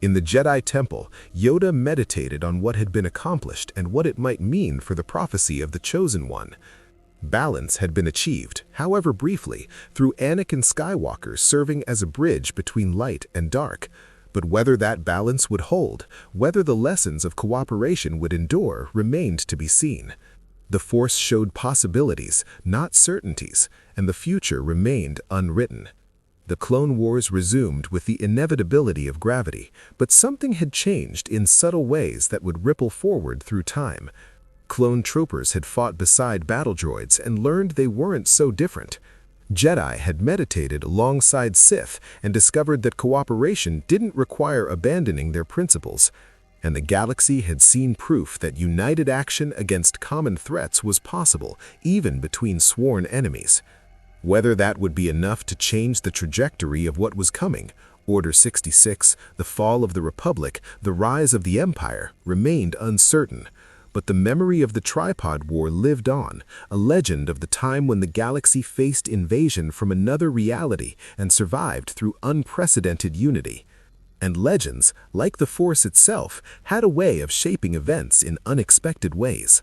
S1: In the Jedi Temple, Yoda meditated on what had been accomplished and what it might mean for the prophecy of the Chosen One. Balance had been achieved, however briefly, through Anakin Skywalker serving as a bridge between light and dark. But whether that balance would hold, whether the lessons of cooperation would endure, remained to be seen. The Force showed possibilities, not certainties, and the future remained unwritten. The Clone Wars resumed with the inevitability of gravity, but something had changed in subtle ways that would ripple forward through time. Clone troopers had fought beside battle droids and learned they weren't so different. Jedi had meditated alongside Sith and discovered that cooperation didn't require abandoning their principles. And the galaxy had seen proof that united action against common threats was possible, even between sworn enemies. Whether that would be enough to change the trajectory of what was coming, Order 66, the fall of the Republic, the rise of the Empire, remained uncertain. But the memory of the Tripod War lived on, a legend of the time when the galaxy faced invasion from another reality and survived through unprecedented unity. And legends, like the Force itself, had a way of shaping events in unexpected ways.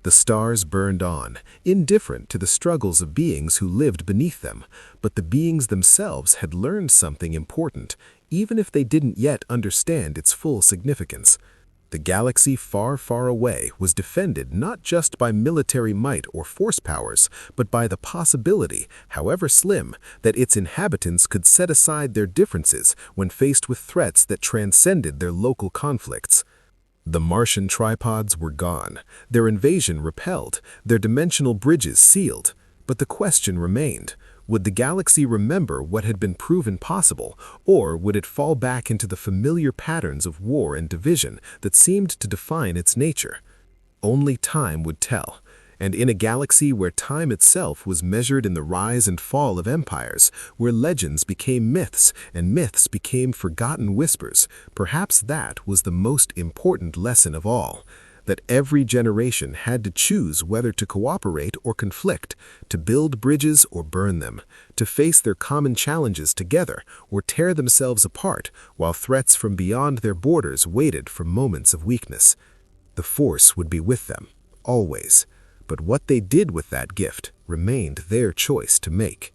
S1: The stars burned on, indifferent to the struggles of beings who lived beneath them, but the beings themselves had learned something important, even if they didn't yet understand its full significance. The galaxy far, far away was defended not just by military might or force powers, but by the possibility, however slim, that its inhabitants could set aside their differences when faced with threats that transcended their local conflicts. The Martian tripods were gone, their invasion repelled, their dimensional bridges sealed. But the question remained, would the galaxy remember what had been proven possible, or would it fall back into the familiar patterns of war and division that seemed to define its nature? Only time would tell. And in a galaxy where time itself was measured in the rise and fall of empires, where legends became myths and myths became forgotten whispers, perhaps that was the most important lesson of all, that every generation had to choose whether to cooperate or conflict, to build bridges or burn them, to face their common challenges together or tear themselves apart while threats from beyond their borders waited for moments of weakness. The Force would be with them, always. But what they did with that gift remained their choice to make.